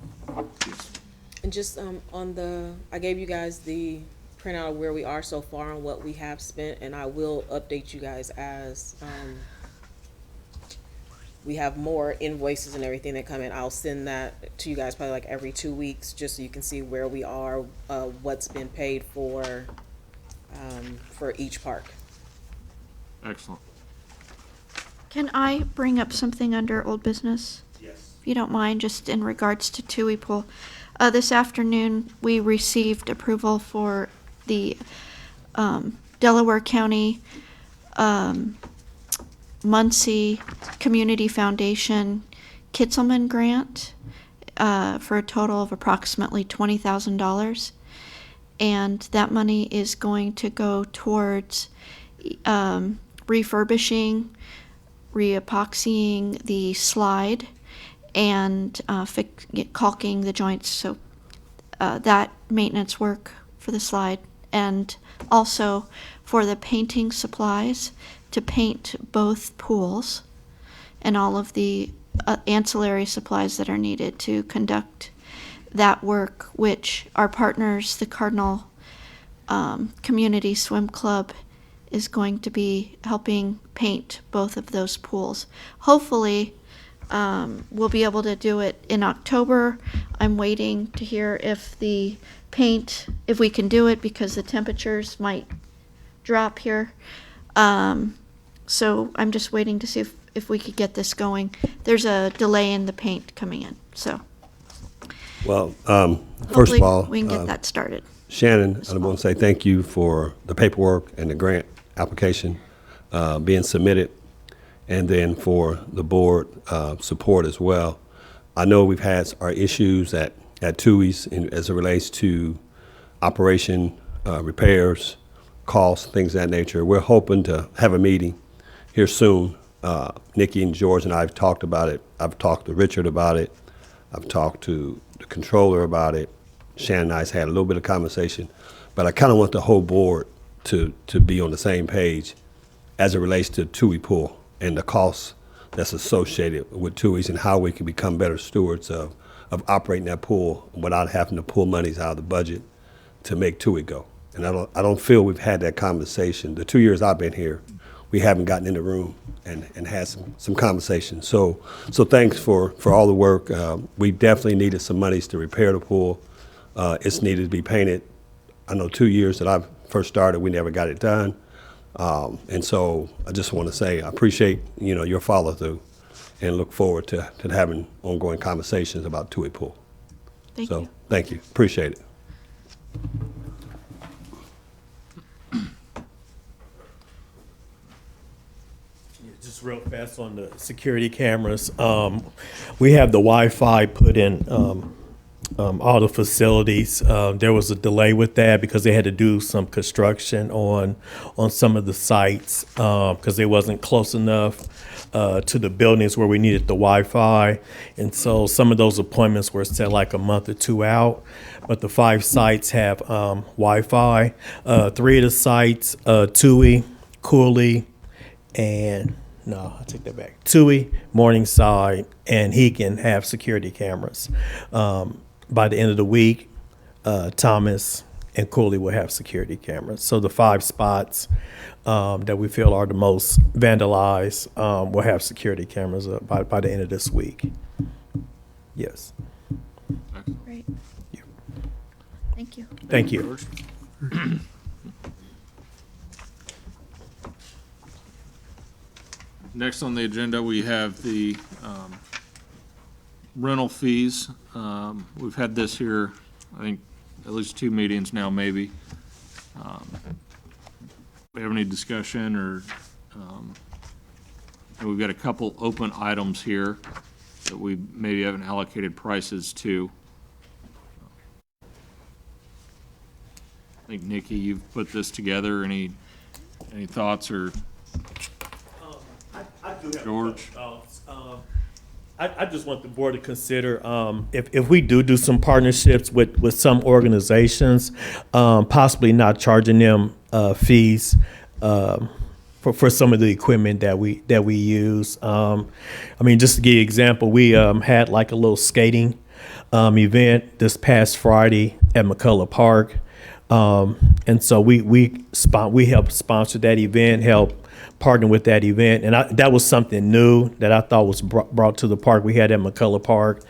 And just I gave you guys the printout of where we are so far and what we have spent, and I will update you guys as we have more invoices and everything that come in. I'll send that to you guys probably like every 2 weeks, just so you can see where we are, what's been paid for each park. Excellent. Can I bring up something under old business? Yes. If you don't mind, just in regards to Tui Pool. This afternoon, we received approval for the Delaware County Muncie Community Foundation Kitzelman grant for a total of approximately $20,000. And that money is going to go towards refurbishing, re-epoxying the slide, and caulking the joints. So that maintenance work for the slide, and also for the painting supplies to paint both pools and all of the ancillary supplies that are needed to conduct that work, which our partners, the Cardinal Community Swim Club, is going to be helping paint both of those pools. Hopefully, we'll be able to do it in October. I'm waiting to hear if the paint, if we can do it, because the temperatures might drop here. So I'm just waiting to see if we could get this going. There's a delay in the paint coming in, so Well, first hopefully of all, we can get that started. Shannon, I want to say thank you for the paperwork and the grant application being submitted, and then for the board support as well. I know we've had our issues at TUI's as it relates to operation, repairs, costs, things of that nature. We're hoping to have a meeting here soon. Nikki and George and I have talked about it. I've talked to Richard about it. I've talked to the controller about it. Shannon and I's had a little bit of conversation, but I kind of want the whole board to be on the same page as it relates to TUI Pool and the costs that's associated with TUI's and how we can become better stewards of operating that pool without having to pull monies out of the budget to make TUI go. And I don't feel we've had that conversation. The 2 years I've been here, we haven't gotten in the room and had some conversations. So thanks for all the work. We definitely needed some monies to repair the pool. It's needed to be painted. I know 2 years that I first started, we never got it done. And so I just want to say I appreciate your follow through and look forward to having ongoing conversations about TUI Pool. Thank you. Thank you. Appreciate it. Just real fast on the security cameras. We have the Wi-Fi put in all the facilities. There was a delay with that because they had to do some construction on some of the sites because they wasn't close enough to the buildings where we needed the Wi-Fi. And so some of those appointments were set like a month or two out. But the 5 sites have Wi-Fi. 3 of the sites, TUI, Cooley, and no, I take that back. TUI, Morningside, and Hegan have security cameras. By the end of the week, Thomas and Cooley will have security cameras. So the 5 spots that we feel are the most vandalized will have security cameras by the end of this week. Yes. Great. Thank you. Thank you. Next on the agenda, we have the rental fees. We've had this here, I think, at least 2 meetings now, maybe. We have any discussion or, and we've got a couple open items here that we maybe haven't allocated prices to. I think, Nikki, you've put this together. Any thoughts or? I do have George? I just want the board to consider if we do some partnerships with some organizations, possibly not charging them fees for some of the equipment that we use. I mean, just to give you an example, we had like a little skating event this past Friday at McCullough Park, and so we helped sponsor that event, help partner with that event, and that was something new that I thought was brought to the park. We had at McCullough Park,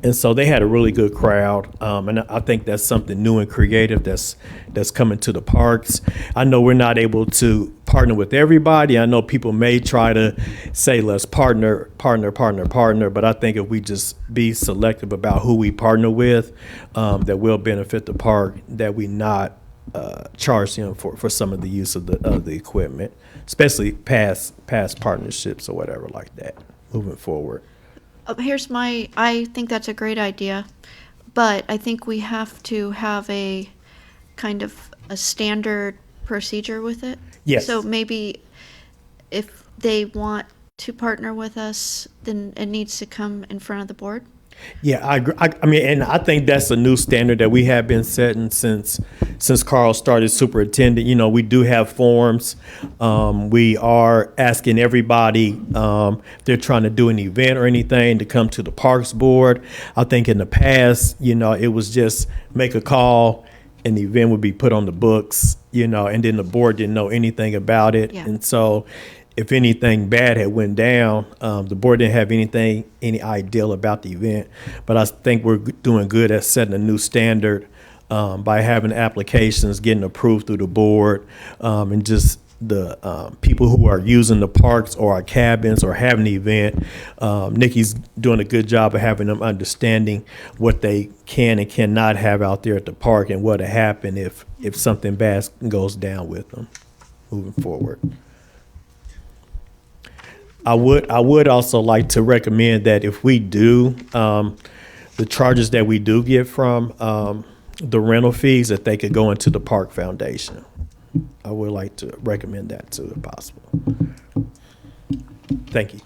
and so they had a really good crowd, and I think that's something new and creative that's coming to the parks. I know we're not able to partner with everybody. I know people may try to say let's partner, but I think if we just be selective about who we partner with, that will benefit the park, that we not charge them for some of the use of the equipment, especially past partnerships or whatever like that moving forward. I think that's a great idea, but I think we have to have a kind of a standard procedure with it. Yes. So maybe if they want to partner with us, then it needs to come in front of the board. Yeah, I agree. I mean, and I think that's a new standard that we have been setting since Carl started superintendent. You know, we do have forms. We are asking everybody if they're trying to do an event or anything to come to the Parks Board. I think in the past, you know, it was just make a call and the event would be put on the books, you know, and then the board didn't know anything about it. Yeah. And so if anything bad had went down, the board didn't have any idea about the event. But I think we're doing good at setting a new standard by having applications getting approved through the board, and just the people who are using the parks or our cabins or having the event. Nikki's doing a good job of having them understanding what they can and cannot have out there at the park and what'll happen if something bad goes down with them moving forward. I would also like to recommend that if we do, the charges that we do get from the rental fees, that they could go into the Park Foundation. I would like to recommend that too, if possible. Thank you.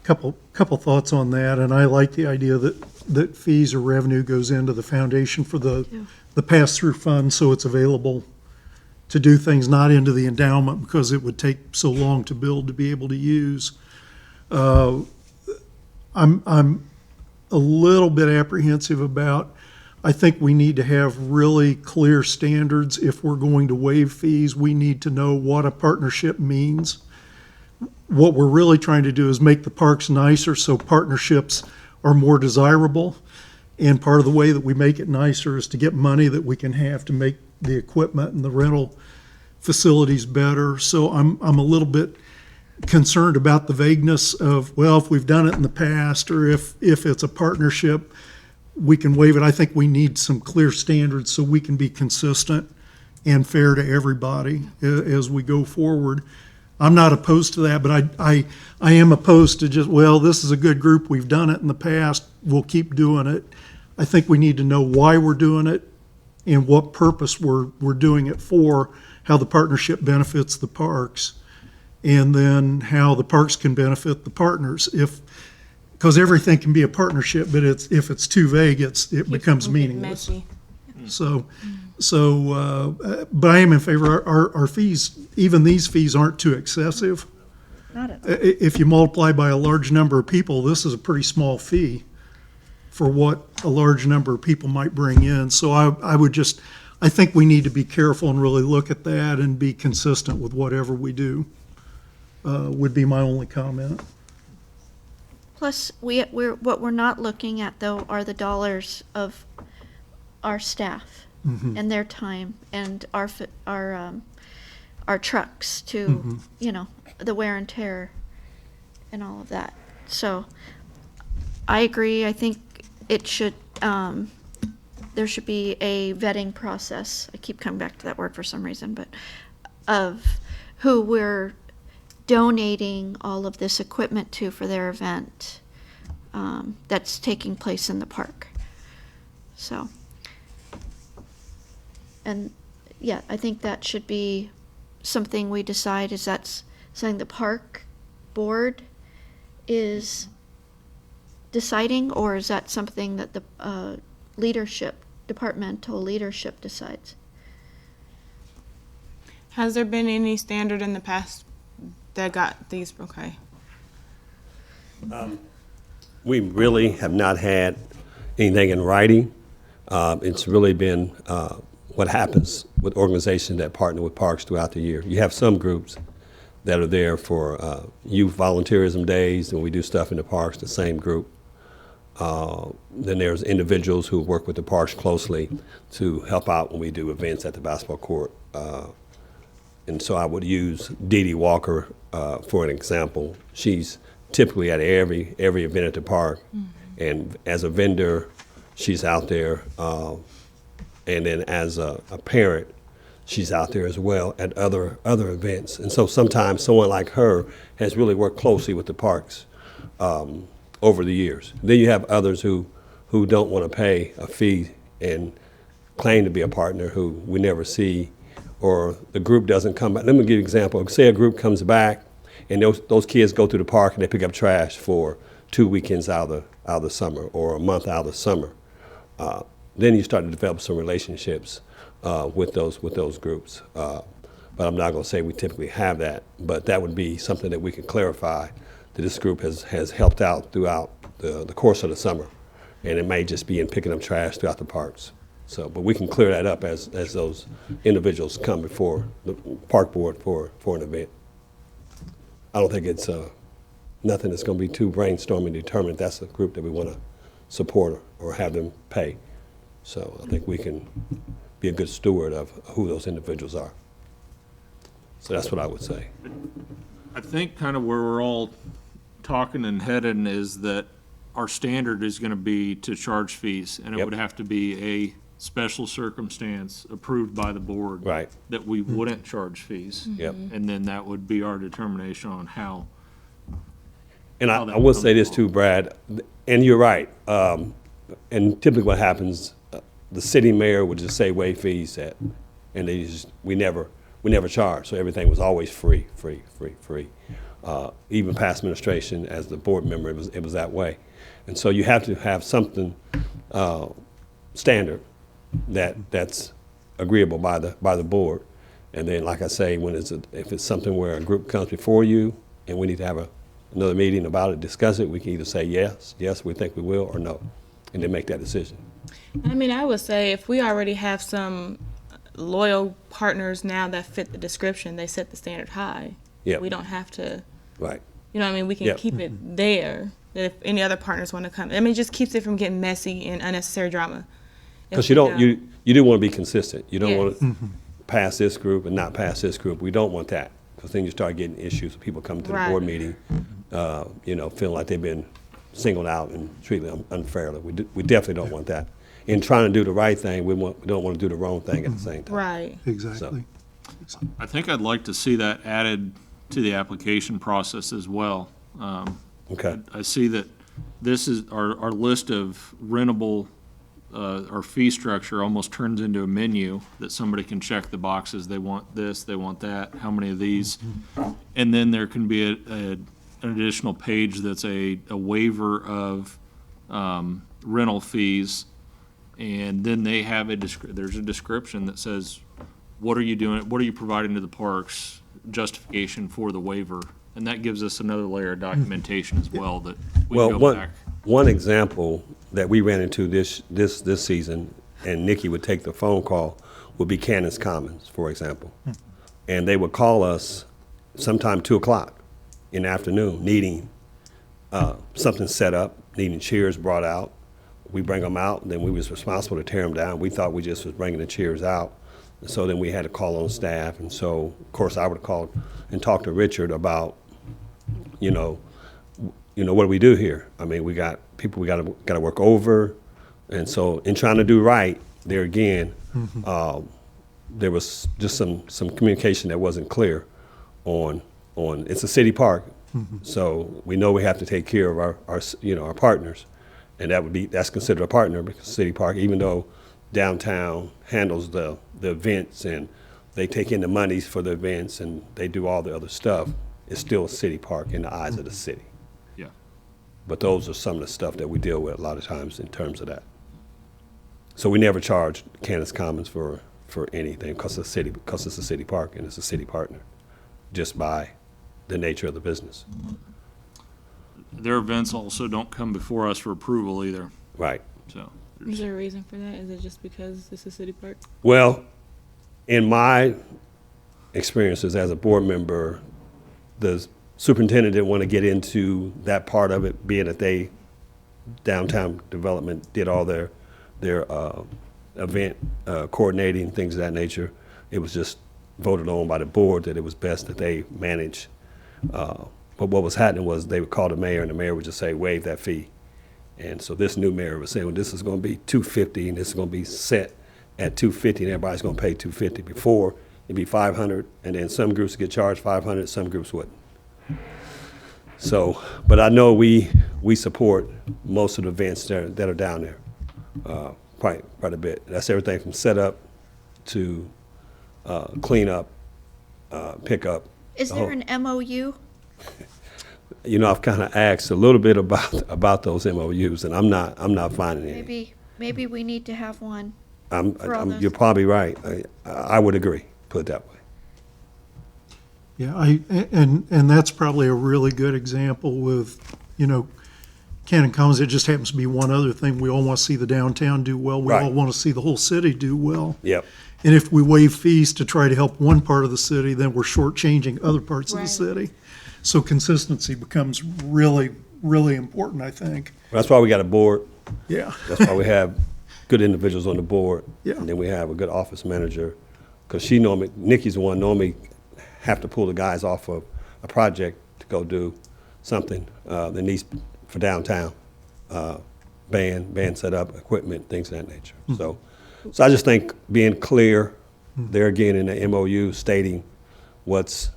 Couple thoughts on that, and I like the idea that fees or revenue goes into the foundation for the pass-through fund, so it's available to do things, not into the endowment, because it would take so long to build to be able to use. I'm a little bit apprehensive about, I think we need to have really clear standards. If we're going to waive fees, we need to know what a partnership means. What we're really trying to do is make the parks nicer so partnerships are more desirable. And part of the way that we make it nicer is to get money that we can have to make the equipment and the rental facilities better. So I'm a little bit concerned about the vagueness of, well, if we've done it in the past, or if it's a partnership, we can waive it. I think we need some clear standards so we can be consistent and fair to everybody as we go forward. I'm not opposed to that, but I am opposed to just, well, this is a good group, we've done it in the past, we'll keep doing it. I think we need to know why we're doing it and what purpose we're doing it for, how the partnership benefits the parks, and then how the parks can benefit the partners. Because everything can be a partnership, but if it's too vague, it becomes meaningless. Messy. But I am in favor. Our fees, even these fees, aren't too excessive. Not at all. If you multiply by a large number of people, this is a pretty small fee for what a large number of people might bring in. So I think we need to be careful and really look at that and be consistent with whatever we do, would be my only comment. Plus, what we're not looking at though are the dollars of our staff and their time and our trucks to, the wear and tear and all of that. So I agree. I think it should, there should be a vetting process. I keep coming back to that word for some reason, but of who we're donating all of this equipment to for their event that's taking place in the park. So, and yeah, I think that should be something we decide. Is that something the park board is deciding, or is that something that the departmental leadership decides? Has there been any standard in the past that got these? Okay. We really have not had anything in writing. It's really been what happens with organizations that partner with parks throughout the year. You have some groups that are there for youth volunteerism days, and we do stuff in the parks, the same group. Then there's individuals who work with the parks closely to help out when we do events at the basketball court. And so I would use Dee Dee Walker for an example. She's typically at every event at the park, and as a vendor, she's out there. And then as a parent, she's out there as well at other events. And so sometimes someone like her has really worked closely with the parks over the years. Then you have others who don't want to pay a fee and claim to be a partner who we never see, or the group doesn't come back. Let me give you an example. Say a group comes back and those kids go to the park and they pick up trash for 2 weekends out of the summer or a month out of the summer. Then you start to develop some relationships with those groups. But I'm not going to say we typically have that, but that would be something that we can clarify, that this group has helped out throughout the course of the summer. And it may just be in picking up trash throughout the parks. So, but we can clear that up as those individuals come before the park board for an event. I don't think it's nothing that's going to be too brainstorming to determine if that's a group that we want to support or have them pay. So I think we can be a good steward of who those individuals are. So that's what I would say. I think kind of where we're all talking and heading is that our standard is gonna be to charge fees, and it Yep. would have to be a special circumstance approved by the board. Right. That we wouldn't charge fees. Yep. And then that would be our determination on how. And how I that will comes say this along. too, Brad, and you're right. And typically what happens, the city mayor would just say waive fees and we never charged. So everything was always free. Even past administration, as the board member, it was that way. And so you have to have something standard that's agreeable by the board. And then, like I say, if it's something where a group comes before you and we need to have another meeting about it, discuss it, we can either say yes, we think we will, or no, and then make that decision. I mean, I would say if we already have some loyal partners now that fit the description, they set the standard high. Yep. We don't have to, Right. you know what I mean? We can Yep. keep it there. That if any other partners want to come, I mean, it just keeps it from getting messy and unnecessary drama. Because you do want to be consistent. You don't Yes. want to pass this group and not pass this group. We don't want that, because then you start getting issues with people coming to the Right. board meeting, feeling like they've been singled out and treated unfairly. We definitely don't want that. In trying to do the right thing, we don't want to do the wrong thing at the same time. Right. Exactly. I think I'd like to see that added to the application process as well. Okay. I see that this is, our list of rentable, our fee structure almost turns into a menu that somebody can check the boxes. They want this, they want that, how many of these? And then there can be an additional page that's a waiver of rental fees. And then they have there's a description that says, what are you doing, what are you providing to the parks, justification for the waiver? And that gives us another layer of documentation as well that we Well, can go back. one example that we ran into this season, and Nikki would take the phone call, would be Cannons Commons, for example. And they would call us sometime 2:00 in the afternoon, needing something set up, needing chairs brought out. We bring them out, and then we was responsible to tear them down. We thought we just was bringing the chairs out. And so then we had to call on staff, and so, of course, I would call and talk to Richard about, what do we do here? I mean, we got people we got to work over, and so in trying to do right, there again, there was just some communication that wasn't clear on it's a city park, so we know we have to take care of our partners, and that's considered a partner because city park, even though downtown handles the events and they take in the monies for the events and they do all the other stuff, it's still a city park in the eyes of the city. Yeah. But those are some of the stuff that we deal with a lot of times in terms of that. So we never charge Cannons Commons for anything because it's a city park and it's a city partner, just by the nature of the business. Their events also don't come before us for approval either, Right. so. Is there a reason for that? Is it just because it's a city park? Well, in my experiences as a board member, the superintendent didn't want to get into that part of it, being that downtown development did all their event coordinating, things of that nature. It was just voted on by the board that it was best that they manage. But what was happening was they would call the mayor, and the mayor would just say, waive that fee. And so this new mayor was saying, well, this is going to be $250, and this is going to be set at $250, and everybody's going to pay $250. Before, it'd be $500, and then some groups would get charged $500, some groups wouldn't. So, but I know we support most of the events that are down there, quite a bit. That's everything from setup to cleanup, pickup. Is there an MOU? You know, I've kind of asked a little bit about those MOUs, and I'm not finding any. Maybe we need to have one. for all those. You're probably right. I would agree, put it that way. Yeah, and that's probably a really good example with, Cannon Commons. It just happens to be one other thing. We all want to see the downtown do well. We all Right. want to see the whole city do well. Yep. And if we waive fees to try to help one part of the city, then we're shortchanging other parts of the Right. city. So consistency becomes really, really important, I think. That's why we got a board. Yeah. That's why we have good individuals on the board. Yeah. And then we have a good office manager, because Nikki's the one normally have to pull the guys off of a project to go do something that needs for downtown, band setup, equipment, things of that nature. So I just think being clear there again in the MOU, stating what's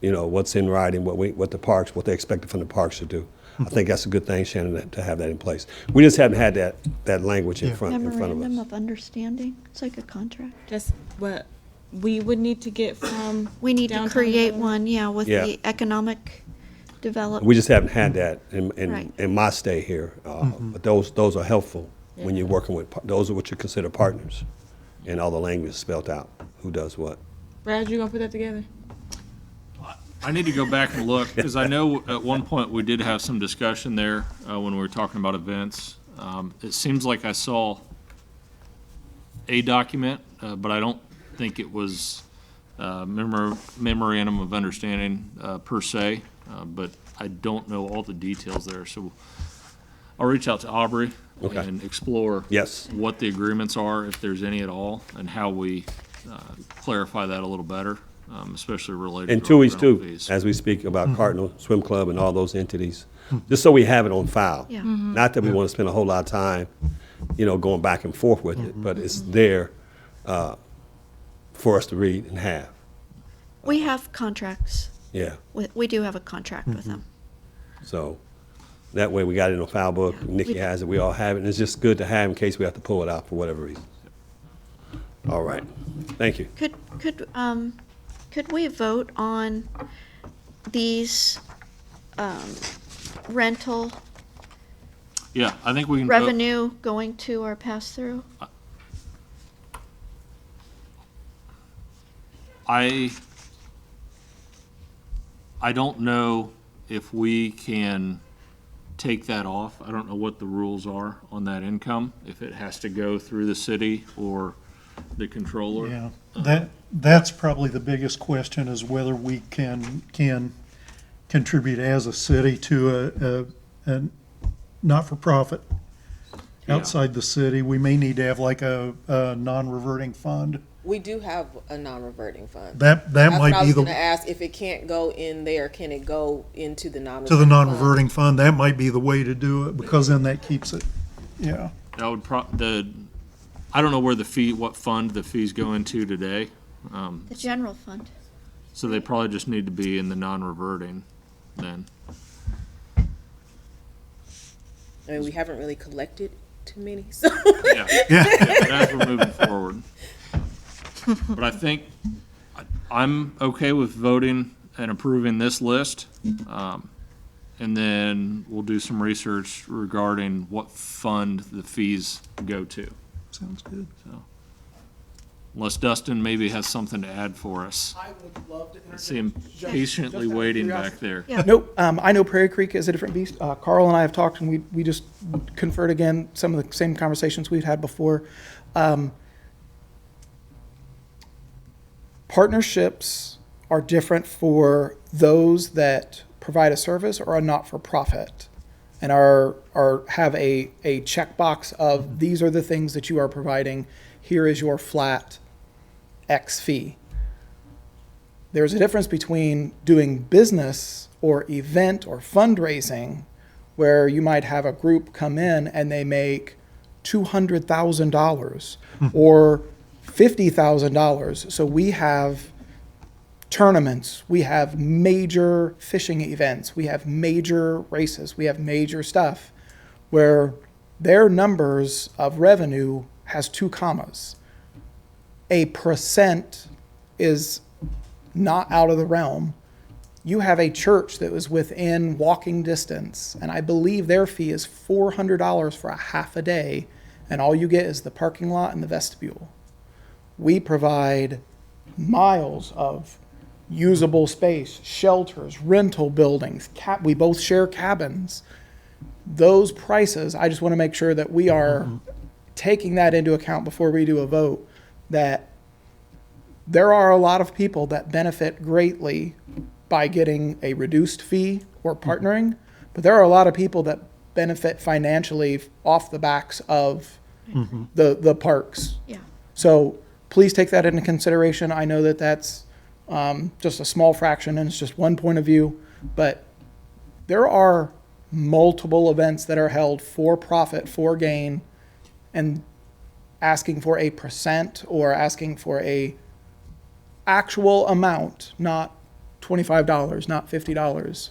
in writing, what the parks, what they expected from the parks to do. I think that's a good thing, Shannon, to have that in place. We just haven't had that language in front of Memorandum us. of understanding. It's like a contract. That's what we would need to get from. We need to downtown create development. one, yeah, with Yeah. the economic development. We just haven't had that Right. in my stay here. But those are helpful when you're working with, those are what you consider partners. And all the language is spelled out, who does what. Brad, you gonna put that together? I need to go back and look, because I know at one point we did have some discussion there when we were talking about events. It seems like I saw a document, but I don't think it was memorandum of understanding per se, but I don't know all the details there. So I'll reach out to Aubrey Okay. and explore Yes. what the agreements are, if there's any at all, and how we clarify that a little better, especially related to. And TUI's rental too, fees. as we speak about Cardinal Swim Club and all those entities, just so we have it on file. Yeah. Not that we want to spend a whole lot of time, going back and forth with it, but it's there for us to read and have. We have contracts. Yeah. We do have a contract with them. So that way we got it in a file book. Yeah. Nikki has it, we all have it, and it's just good to have in case we have to pull it out for whatever reason. All right. Thank you. Could we vote on these, rental Yeah, I think we can. revenue going to our pass-through? I don't know if we can take that off. I don't know what the rules are on that income, if it has to go through the city or the controller. Yeah, that's probably the biggest question, is whether we can contribute as a city to a not-for-profit outside the city. We may need to have like a non-reverting fund. We do have a non-reverting fund. That That's what might I be was the, gonna ask, if it can't go in there, can it go into the non-reverting to the fund? non-reverting fund, that might be the way to do it, because then that keeps it, yeah. That would I don't know where what fund the fees go into today. The general fund. So they probably just need to be in the non-reverting then. I mean, we haven't really collected too many, so. Yeah, as we're moving forward. But I think I'm okay with voting and approving this list. And then we'll do some research regarding what fund the fees go to. Sounds good. So, unless Dustin maybe has something to add for us. I would love to I see him patiently just out of waiting curiosity. back there. Yeah. Nope. I know Prairie Creek is a different beast. Carl and I have talked, and we just conferred again some of the same conversations we've had before. Partnerships are different for those that provide a service or are not-for-profit, and have a checkbox of these are the things that you are providing. Here is your flat X fee. There's a difference between doing business or event or fundraising, where you might have a group come in and they make $200,000 or $50,000. So we have tournaments, we have major fishing events, we have major races, we have major stuff where their numbers of revenue has 2 commas. A percent is not out of the realm. You have a church that was within walking distance, and I believe their fee is $400 for a half a day, and all you get is the parking lot and the vestibule. We provide miles of usable space, shelters, rental buildings. We both share cabins. Those prices, I just want to make sure that we are taking that into account before we do a vote, that there are a lot of people that benefit greatly by getting a reduced fee or partnering, but there are a lot of people that benefit financially off the backs of the parks. Yeah. So please take that into consideration. I know that that's just a small fraction and it's just one point of view, but there are multiple events that are held for profit, for gain, and asking for a percent or asking for a actual amount, not $25, not $50.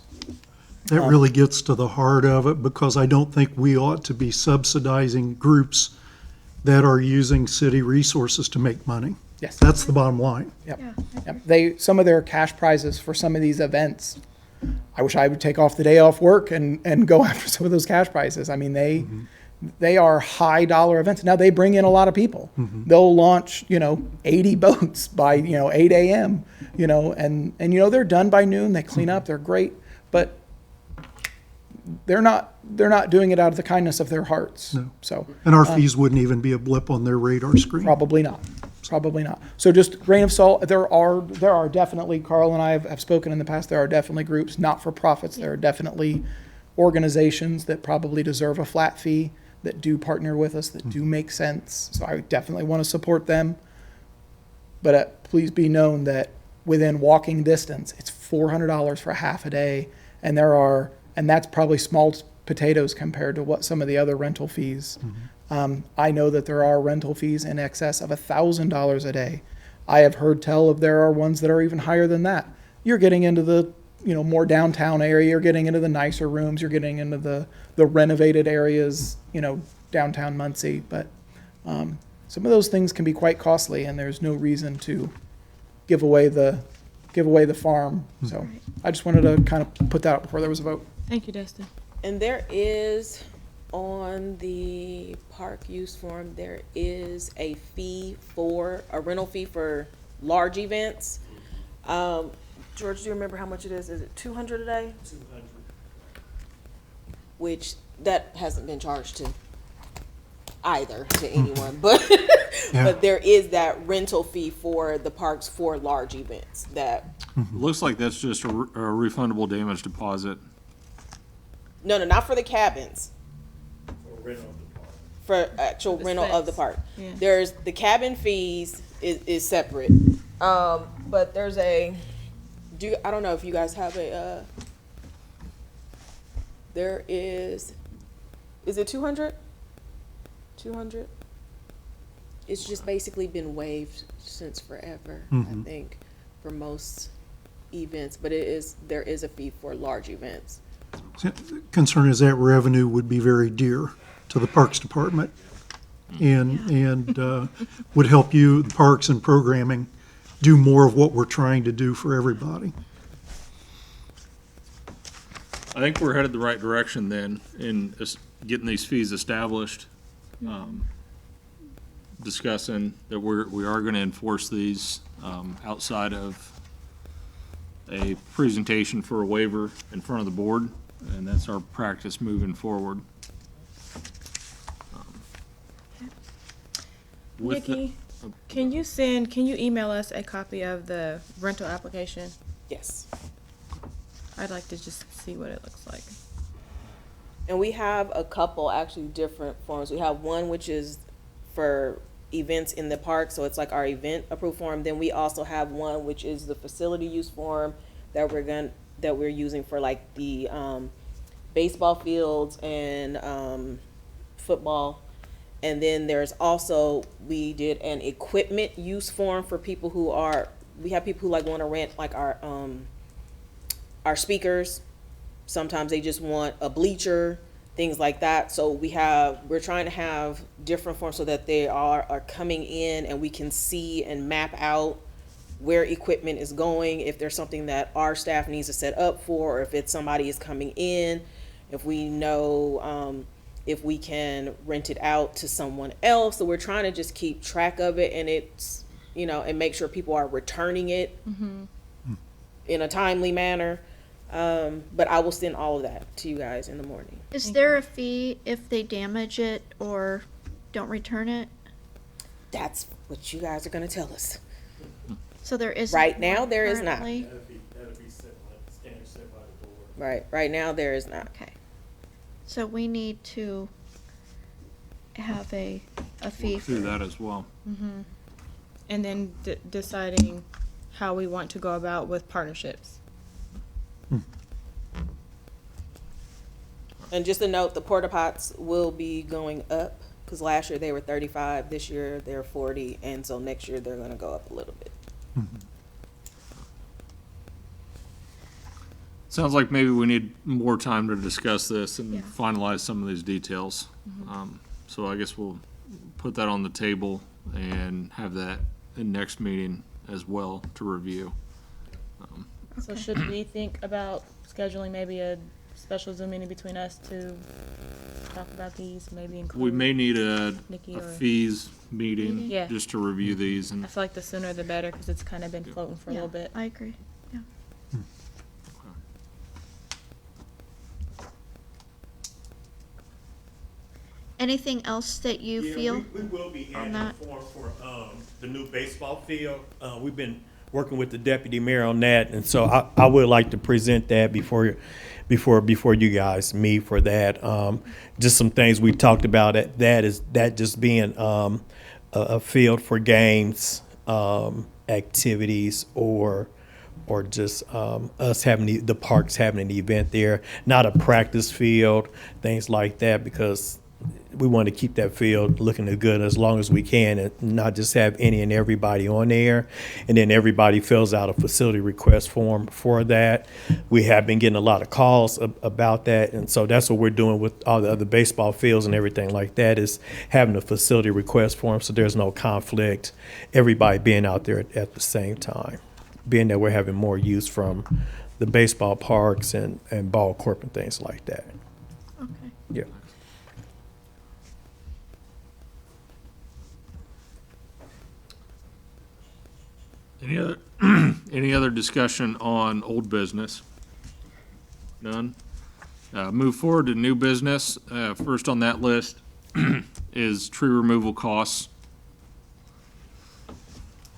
That really gets to the heart of it, because I don't think we ought to be subsidizing groups that are using city resources to make money. Yes. That's the bottom line. Yep. Yeah. Yep. Some of their cash prizes for some of these events, I wish I would take off the day off work and go after some of those cash prizes. I mean, they are high dollar events. Now they bring in a lot of people. They'll launch, 80 boats by, 8 a.m., and they're done by noon. They clean up. They're great, but they're not doing it out of the kindness of their hearts. No. So And our fees wouldn't even be a blip on their radar screen. probably not. Probably not. So just grain of salt. There are definitely, Carl and I have spoken in the past, there are definitely groups, not for profits. There are definitely organizations that probably deserve a flat fee, that do partner with us, that do make sense. So I definitely want to support them. But please be known that within walking distance, it's $400 for a half a day. And that's probably small potatoes compared to what some of the other rental fees. I know that there are rental fees in excess of $1,000 a day. I have heard tell of there are ones that are even higher than that. You're getting into the more downtown area. You're getting into the nicer rooms. You're getting into the renovated areas. Downtown Muncie. But some of those things can be quite costly, and there's no reason to give away the farm. So I just wanted to kind of put that out before there was a vote. Thank you, Dustin. And there is, on the park use form, there is a rental fee for large events. George, do you remember how much it is? Is it $200 a day? $200. Which, that hasn't been charged to anyone, but but there is that rental fee for the parks for large events that. Looks like that's just a refundable damage deposit. No, not for the cabins. For actual rental of the park. Yeah. There's the cabin fees is separate. But there's I don't know if you guys have there is it 200? 200? It's just basically been waived since forever, I think, for most events, but there is a fee for large events. Concern is that revenue would be very dear to the Parks Department, and would help you, the parks and programming, do more of what we're trying to do for everybody. I think we're headed the right direction then in getting these fees established. Discussing that we are going to enforce these outside of a presentation for a waiver in front of the board, and that's our practice moving forward. Nikki, can you email us a copy of the rental application? Yes. I'd like to just see what it looks like. And we have a couple actually different forms. We have one which is for events in the park, so it's like our event approved form. Then we also have one which is the facility use form that we're using for like the baseball fields and football. And then there's also, we did an equipment use form for people who are we have people who like want to rent like our speakers. Sometimes they just want a bleacher, things like that. So we're trying to have different forms so that they are coming in and we can see and map out where equipment is going, if there's something that our staff needs to set up for, or if it's somebody is coming in, if we know if we can rent it out to someone else. So we're trying to just keep track of it, and it's, and make sure people are returning it in a timely manner. But I will send all of that to you guys in the morning. Is there a fee if they damage it or don't return it? That's what you guys are gonna tell us. So there isn't. Right now, one there is not. currently? That'd be standard set by the board. Right now there is not. Okay. So we need to have a fee for Through that as well. And then deciding how we want to go about with partnerships. And just a note, the porta pots will be going up, because last year they were 35, this year they're 40, and so next year they're gonna go up a little bit. Sounds like maybe we need more time to discuss this and Yeah. finalize some of these details. So I guess we'll put that on the table and have that in next meeting as well to review. So should we think about scheduling maybe a special Zoom meeting between us to talk about these, maybe include? We may need a Nikki or- fees meeting Yeah. just to review these I and feel like the sooner the better, because it's kind of been floating for a Yeah, little bit. I agree. Yeah. Anything else that you feel? We will be on adding that? form for, the new baseball field. We've been working with the deputy mayor on that, and so I would like to present that before you guys meet for that. Just some things we talked about, that just being, a field for games, activities, or just, us having the parks having an event there, not a practice field, things like that, because we want to keep that field looking as good as long as we can, and not just have any and everybody on there. And then everybody fills out a facility request form for that. We have been getting a lot of calls about that, and so that's what we're doing with all the other baseball fields and everything like that, is having a facility request form so there's no conflict, everybody being out there at the same time, being that we're having more use from the baseball parks and ball corp and things like that. Okay. Yeah. any other discussion on old business? None? Move forward to new business. First on that list is tree removal costs.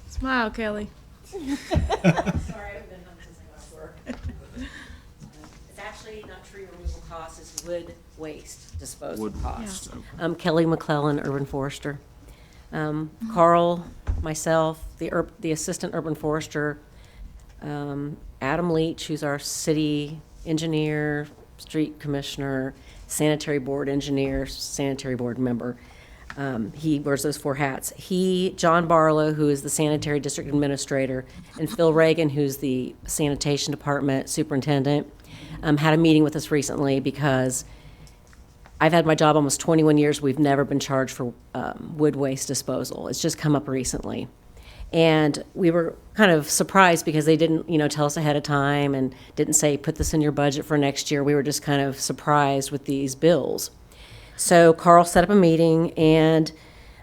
Smile, Kelly. Sorry, I haven't been home since I left work. It's actually not tree removal costs, it's wood waste disposal Wood costs. waste, Kelly McClellan, urban forester. Carl, myself, the assistant urban forester, Adam Leach, who's our city engineer, street commissioner, sanitary board engineer, sanitary board member. He wears those 4 hats. John Barlow, who is the sanitary district administrator, and Phil Reagan, who's the sanitation department superintendent, had a meeting with us recently because I've had my job almost 21 years. We've never been charged for wood waste disposal. It's just come up recently. And we were kind of surprised because they didn't, tell us ahead of time and didn't say, put this in your budget for next year. We were just kind of surprised with these bills. So Carl set up a meeting, and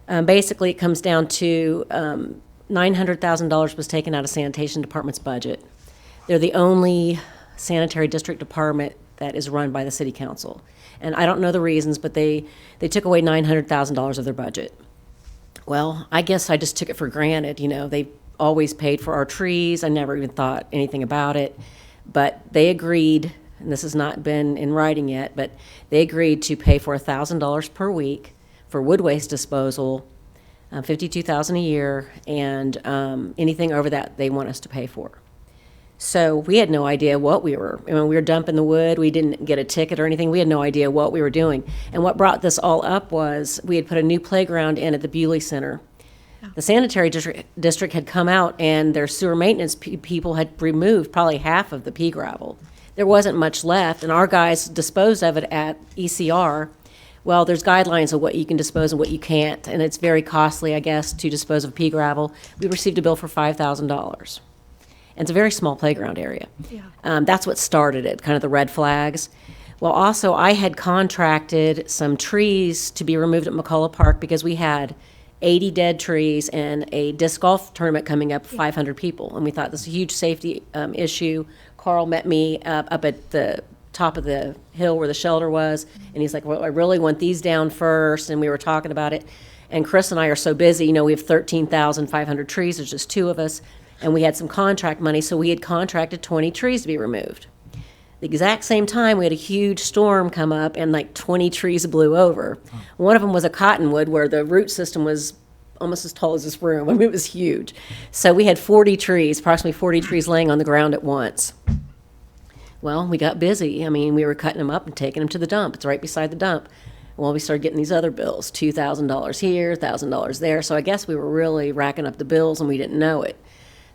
basically it comes down to $900,000 was taken out of sanitation department's budget. They're the only sanitary district department that is run by the city council. And I don't know the reasons, but they took away $900,000 of their budget. Well, I guess I just took it for granted. They always paid for our trees. I never even thought anything about it. But they agreed, and this has not been in writing yet, but they agreed to pay for $1,000 per week for wood waste disposal, $52,000 a year, and anything over that they want us to pay for. So we had no idea what we were dumping the wood. We didn't get a ticket or anything. We had no idea what we were doing. And what brought this all up was we had put a new playground in at the Bewley Center The sanitary district had come out and their sewer maintenance people had removed probably half of the pea gravel. There wasn't much left, and our guys disposed of it at ECR. Well, there's guidelines of what you can dispose and what you can't, and it's very costly, I guess, to dispose of pea gravel. We received a bill for $5,000. And it's a very small playground area. Yeah. That's what started it, kind of the red flags. Well, also, I had contracted some trees to be removed at McCullough Park because we had 80 dead trees and a disc golf tournament coming up, 500 people. And we thought this is a huge safety issue. Carl met me up at the top of the hill where the shelter was, and he's like, well, I really want these down first, and we were talking about it. And Chris and I are so busy, we have 13,500 trees, there's just 2 of us, and we had some contract money, so we had contracted 20 trees to be removed. The exact same time, we had a huge storm come up, and like 20 trees blew over. One of them was a cottonwood where the root system was almost as tall as this room. I mean, it was huge. So we had 40 trees, approximately 40 trees laying on the ground at once. Well, we got busy. I mean, we were cutting them up and taking them to the dump. It's right beside the dump. Well, we started getting these other bills, $2,000 here, $1,000 there. So I guess we were really racking up the bills and we didn't know it.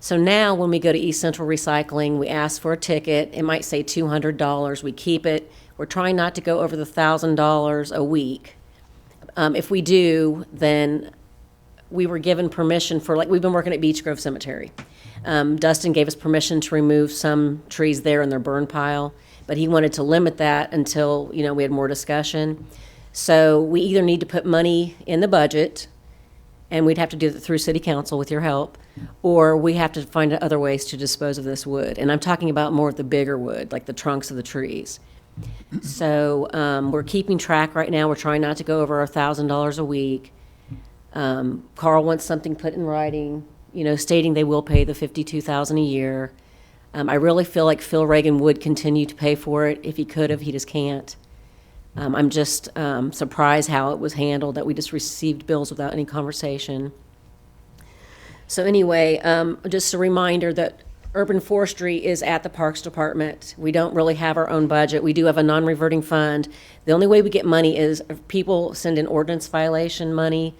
So now when we go to East Central Recycling, we ask for a ticket. It might say $200. We keep it. We're trying not to go over the $1,000 a week. If we do, then we were given permission for, like, we've been working at Beech Grove Cemetery. Dustin gave us permission to remove some trees there in their burn pile, but he wanted to limit that until, we had more discussion. So we either need to put money in the budget, and we'd have to do it through city council with your help, or we have to find other ways to dispose of this wood. And I'm talking about more of the bigger wood, like the trunks of the trees. So we're keeping track right now. We're trying not to go over our $1,000 a week. Carl wants something put in writing, stating they will pay the $52,000 a year. I really feel like Phil Reagan would continue to pay for it if he could have. He just can't. I'm just surprised how it was handled, that we just received bills without any conversation. So anyway, just a reminder that urban forestry is at the Parks Department. We don't really have our own budget. We do have a non-reverting fund. The only way we get money is if people send in ordinance violation money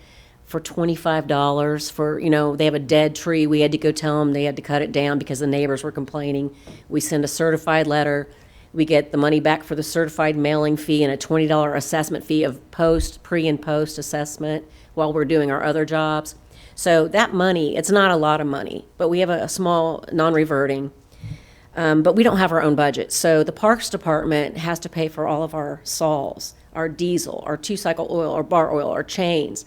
for $25 for, they have a dead tree. We had to go tell them they had to cut it down because the neighbors were complaining. We send a certified letter. We get the money back for the certified mailing fee and a $20 assessment fee of pre and post assessment while we're doing our other jobs. So that money, it's not a lot of money, but we have a small non-reverting, but we don't have our own budget. So the Parks Department has to pay for all of our saws, our diesel, our 2-cycle oil, our bar oil, our chains,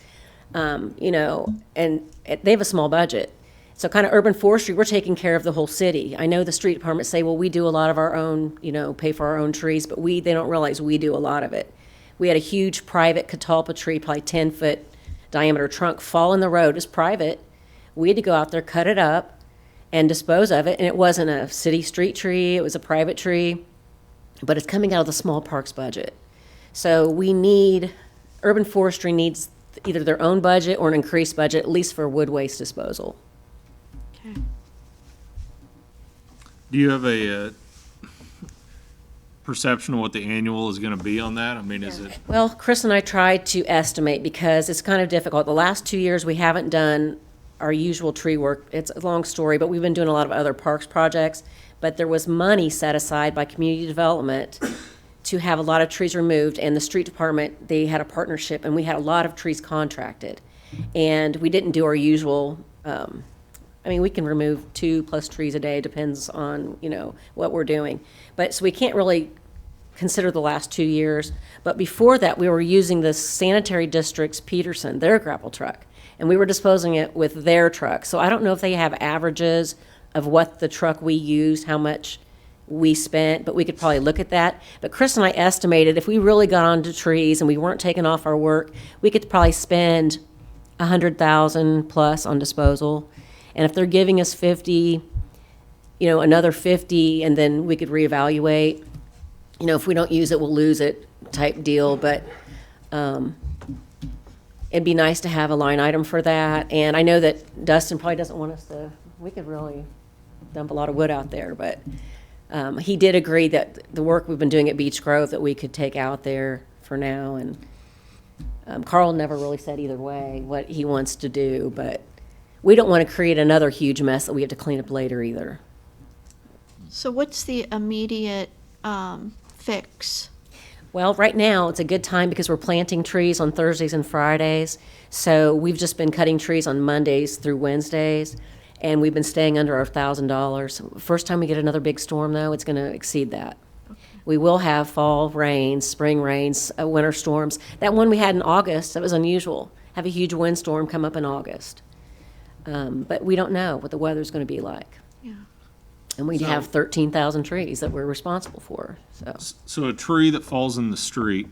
and they have a small budget. So kind of urban forestry, we're taking care of the whole city. I know the street department say, well, we do a lot of our own, pay for our own trees, but they don't realize we do a lot of it. We had a huge private catalpa tree, probably 10-foot diameter trunk, fall in the road. It's private. We had to go out there, cut it up, and dispose of it. And it wasn't a city street tree. It was a private tree. But it's coming out of the small parks budget. So urban forestry needs either their own budget or an increased budget, at least for wood waste disposal. Okay. Do you have a perception of what the annual is going to be on that? I mean, is it? Well, Chris and I tried to estimate because it's kind of difficult. The last 2 years, we haven't done our usual tree work. It's a long story, but we've been doing a lot of other parks projects. But there was money set aside by community development to have a lot of trees removed, and the street department, they had a partnership, and we had a lot of trees contracted. And we didn't do our usual, we can remove 2+ trees a day, depends on, what we're doing. But so we can't really consider the last 2 years. But before that, we were using the sanitary district's Peterson, their gravel truck, and we were disposing it with their truck. So I don't know if they have averages of what the truck we used, how much we spent, but we could probably look at that. But Chris and I estimated if we really got onto trees and we weren't taking off our work, we could probably spend $100,000 plus on disposal. And if they're giving us 50, another 50, and then we could reevaluate. If we don't use it, we'll lose it type deal. But it'd be nice to have a line item for that. And I know that Dustin probably doesn't want us to, we could really dump a lot of wood out there, but he did agree that the work we've been doing at Beech Grove that we could take out there for now. And Carl never really said either way what he wants to do, but we don't want to create another huge mess that we have to clean up later either. So what's the immediate fix? Well, right now, it's a good time because we're planting trees on Thursdays and Fridays. So we've just been cutting trees on Mondays through Wednesdays, and we've been staying under our $1,000. First time we get another big storm, though, it's going to exceed that. We will have fall rains, spring rains, winter storms. That one we had in August, that was unusual. Have a huge windstorm come up in August. But we don't know what the weather's going to be like. Yeah. And we have 13,000 trees that we're responsible for, so. So a tree that falls in the street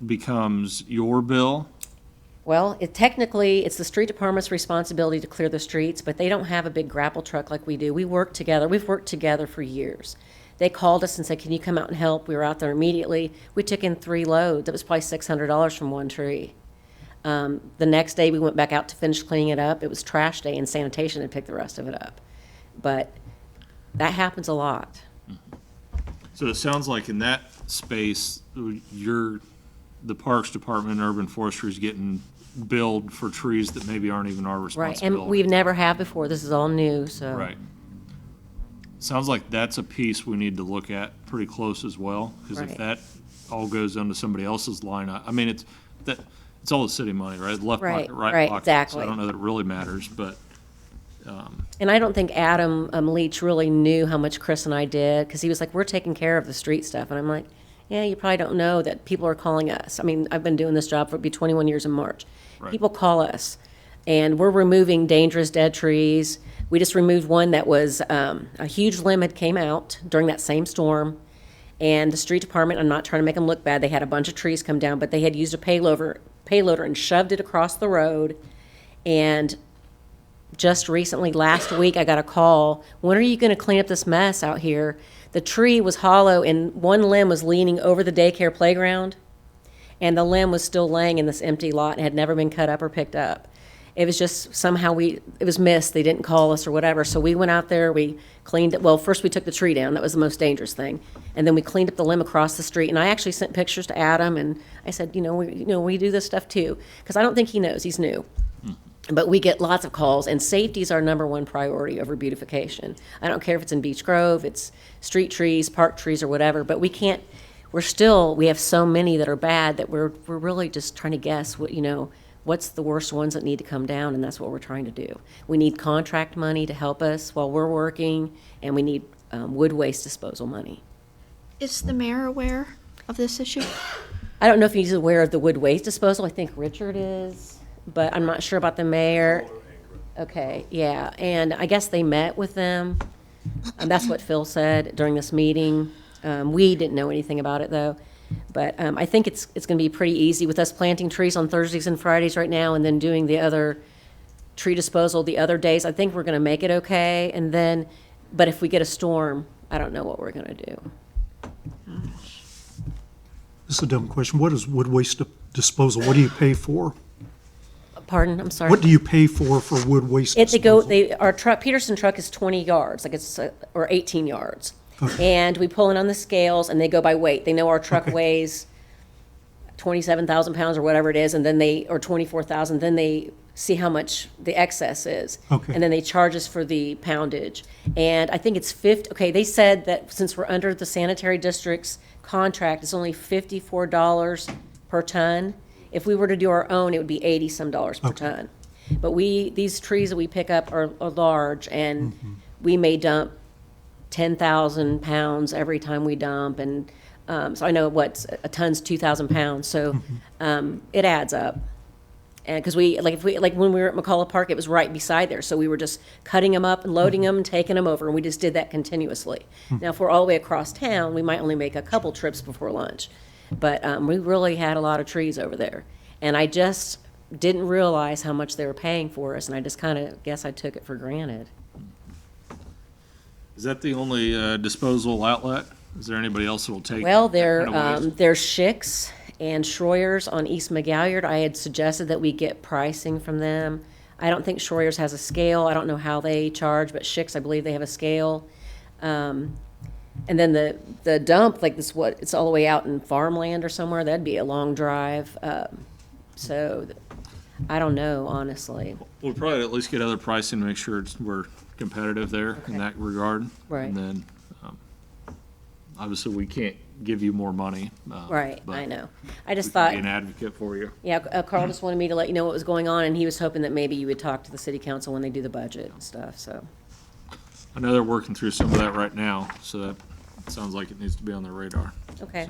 becomes your bill? Well, technically, it's the street department's responsibility to clear the streets, but they don't have a big grapple truck like we do. We work together. We've worked together for years. They called us and said, can you come out and help? We were out there immediately. We took in 3 loads. It was probably $600 from one tree. The next day, we went back out to finish cleaning it up. It was trash day, and sanitation had picked the rest of it up. But that happens a lot. So it sounds like in that space, the Parks Department and Urban Forestry is getting billed for trees that maybe aren't even our Right, responsibility. and we've never had before. This is all new, so. Right. Sounds like that's a piece we need to look at pretty close as well, because if Right. that all goes onto somebody else's line, I mean, it's all the city money, right? Left Right, pocket, right right, pocket. So exactly. I don't know that it really matters, but And I don't think Adam Leach really knew how much Chris and I did, because he was like, we're taking care of the street stuff. And I'm like, yeah, you probably don't know that people are calling us. I mean, I've been doing this job for 21 years in March. Right. People call us, and we're removing dangerous dead trees. We just removed one that was, a huge limb had came out during that same storm. And the street department, I'm not trying to make them look bad, they had a bunch of trees come down, but they had used a payloader and shoved it across the road. And just recently, last week, I got a call, when are you gonna clean up this mess out here? The tree was hollow and one limb was leaning over the daycare playground, and the limb was still laying in this empty lot and had never been cut up or picked up. It was just somehow it was missed, they didn't call us or whatever, so we went out there, we cleaned it, well, first we took the tree down, that was the most dangerous thing, and then we cleaned up the limb across the street, and I actually sent pictures to Adam, and I said, we do this stuff too, because I don't think he knows, he's new. But we get lots of calls, and safety is our number one priority over beautification. I don't care if it's in Beech Grove, it's street trees, park trees, or whatever, but we have so many that are bad that we're really just trying to guess what's the worst ones that need to come down, and that's what we're trying to do. We need contract money to help us while we're working, and we need wood waste disposal money. Is the mayor aware of this issue? I don't know if he's aware of the wood waste disposal. I think Richard is, but I'm not sure about the mayor. Okay, yeah, and I guess they met with them. That's what Phil said during this meeting. We didn't know anything about it, though. But I think it's going to be pretty easy with us planting trees on Thursdays and Fridays right now, and then doing the other tree disposal the other days. I think we're going to make it okay. And then, but if we get a storm, I don't know what we're going to do. This is a dumb question. What is wood waste disposal? What do you pay for? Pardon, I'm sorry. What do you pay for wood waste disposal? Our truck, Peterson truck is 20 yards, like it's, or 18 yards. And we pull it on the scales and they go by weight. They know our truck weighs 27,000 pounds or whatever it is, and then or 24,000, then they see how much the excess is. Okay. And then they charge us for the poundage. And I think it's they said that since we're under the sanitary district's contract, it's only $54 per ton. If we were to do our own, it would be $80-some per ton. But these trees that we pick up are large, and we may dump 10,000 pounds every time we dump, and so I know a ton's 2,000 pounds, so it adds up. And because when we were at McCullough Park, it was right beside there, so we were just cutting them up and loading them and taking them over, and we just did that continuously. Now, if we're all the way across town, we might only make a couple trips before lunch. But we really had a lot of trees over there. And I just didn't realize how much they were paying for us, and I just kind of guess I took it for granted. is that the only disposal outlet? Is there anybody else that will take? Well, that kind of waste? there's Schick's and Schroyer's on East McGalliard. I had suggested that we get pricing from them. I don't think Schroyer's has a scale. I don't know how they charge, but Schick's, I believe they have a scale. And then the dump, it's all the way out in farmland or somewhere. That'd be a long drive. So I don't know, honestly. We'll probably at least get other pricing to make sure we're competitive there in that regard. Right. And then, obviously, we can't give you more money. Right, but I know. I just we can thought, be an advocate for you. yeah, Carl just wanted me to let you know what was going on, and he was hoping that maybe you would talk to the city council when they do the budget and stuff, so. I know they're working through some of that right now, so that sounds like it needs to be on their radar. Okay.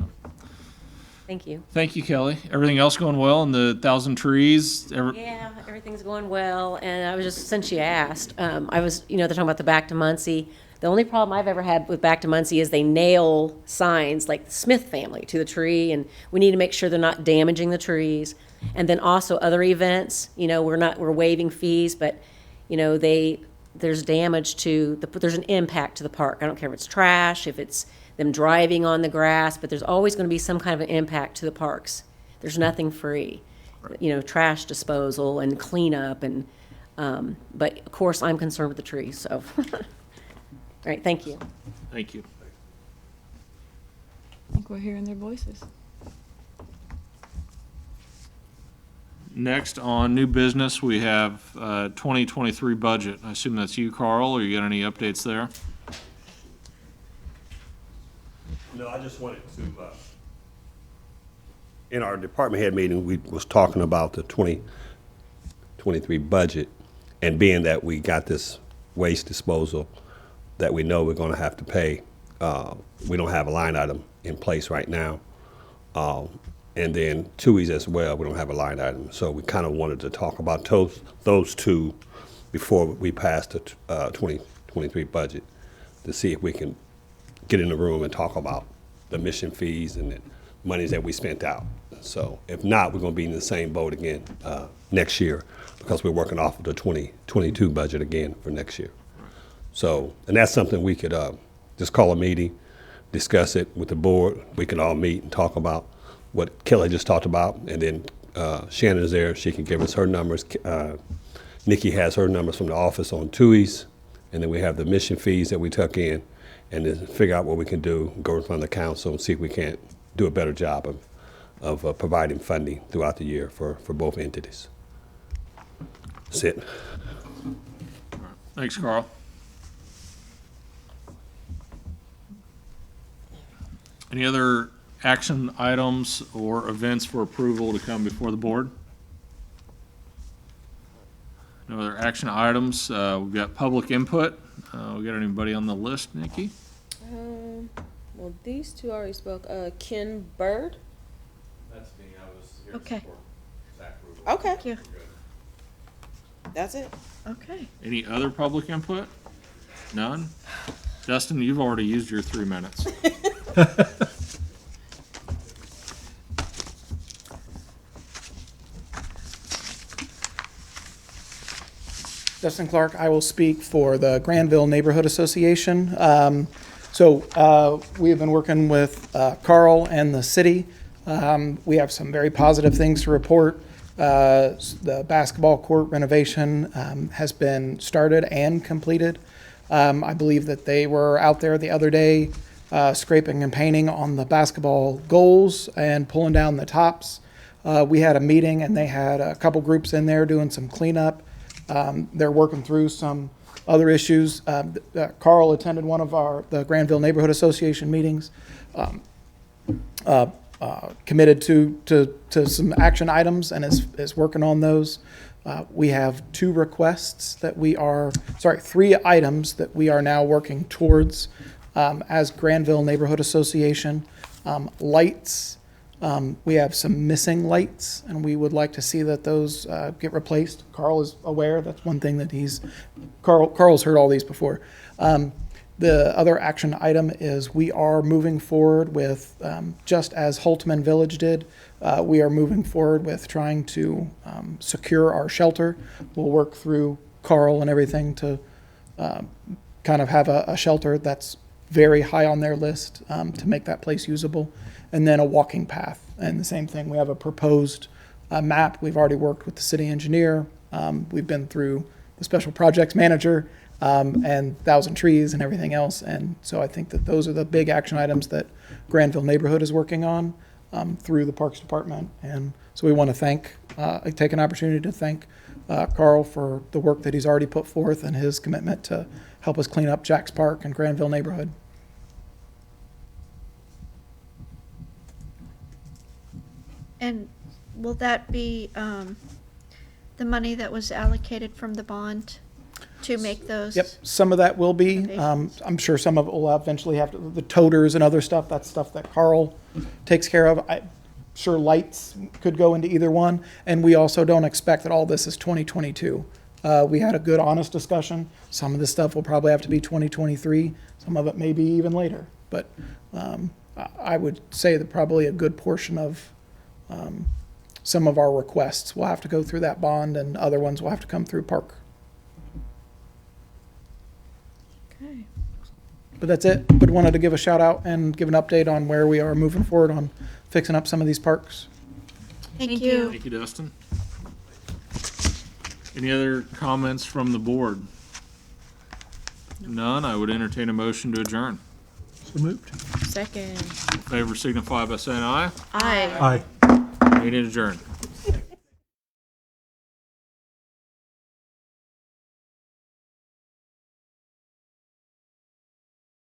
Thank you. Thank you, Kelly. Everything else going well in the 1,000 trees? Yeah, everything's going well, and I was just, since you asked, I was, they're talking about the Back to Muncie. The only problem I've ever had with Back to Muncie is they nail signs like the Smith family to the tree, and we need to make sure they're not damaging the trees. And then also other events, we're waiving fees, but, there's damage to, there's an impact to the park. I don't care if it's trash, if it's them driving on the grass, but there's always going to be some kind of an impact to the parks. There's nothing free, trash disposal and cleanup, and but of course I'm concerned with the trees. So, all right, thank you. Thank you. I think we're hearing their voices. Next on new business, we have 2023 budget. I assume that's you, Carl, or you got any updates there? No, I just wanted to, in our department head meeting, we was talking about the 2023 budget, and being that we got this waste disposal that we know we're gonna have to pay, we don't have a line item in place right now. And then TUIs as well, we don't have a line item. So we kind of wanted to talk about those two before we pass the 2023 budget, to see if we can get in the room and talk about the mission fees and the monies that we spent out. So if not, we're gonna be in the same boat again next year, because we're working off of the 2022 budget again for next year. So, and that's something we could just call a meeting, discuss it with the board. We can all meet and talk about what Kelly just talked about, and then Shannon's there. She can give us her numbers. Nikki has her numbers from the office on TUIs, and then we have the mission fees that we took in, and then figure out what we can do, go in front of the council and see if we can't do a better job of providing funding throughout the year for both entities. That's it. Thanks, Carl. Any other action items or events for approval to come before the board? No other action items. We've got public input. We got anybody on the list, Nikki? Well, these two already spoke. Ken Bird. That's me. I was here Okay. for Zach Rubel. Okay, Thank you. that's it. Okay. Any other public input? None? Justin, you've already used your 3 minutes. Justin Clark, I will speak for the Granville Neighborhood Association. We have been working with Carl and the city. We have some very positive things to report. The basketball court renovation has been started and completed. I believe that they were out there the other day scraping and painting on the basketball goals and pulling down the tops. We had a meeting and they had a couple groups in there doing some cleanup. They're working through some other issues. Carl attended one of the Granville Neighborhood Association meetings, committed to some action items and is working on those. We have 3 items that we are now working towards as Granville Neighborhood Association. Lights. We have some missing lights, and we would like to see that those get replaced. Carl is aware. That's one thing that Carl's heard all these before. The other action item is we are moving forward with, just as Holtman Village did, we are moving forward with trying to secure our shelter. We'll work through Carl and everything to kind of have a shelter that's very high on their list to make that place usable. And then a walking path. And the same thing, we have a proposed map. We've already worked with the city engineer. We've been through the special projects manager and 1,000 trees and everything else. And so I think that those are the big action items that Granville Neighborhood is working on through the Parks Department. And so we want to thank take an opportunity to thank Carl for the work that he's already put forth and his commitment to help us clean up Jacks Park and Granville neighborhood. And will that be, the money that was allocated from the bond to make those? Yep, some of that will be. Renovations. I'm sure some of it will eventually have to, the toters and other stuff, that's stuff that Carl takes care of. I'm sure lights could go into either one, and we also don't expect that all this is 2022. We had a good, honest discussion. Some of this stuff will probably have to be 2023. Some of it may be even later. But I would say that probably a good portion of some of our requests will have to go through that bond, and other ones will have to come through park. Okay. But that's it. But wanted to give a shout out and give an update on where we are moving forward on fixing up some of these parks. Thank you. Thank you, Dustin. Any other comments from the board? None, I would entertain a motion to adjourn. So moved. Second. In favor signify by saying aye. Aye. Aye. Meeting adjourned.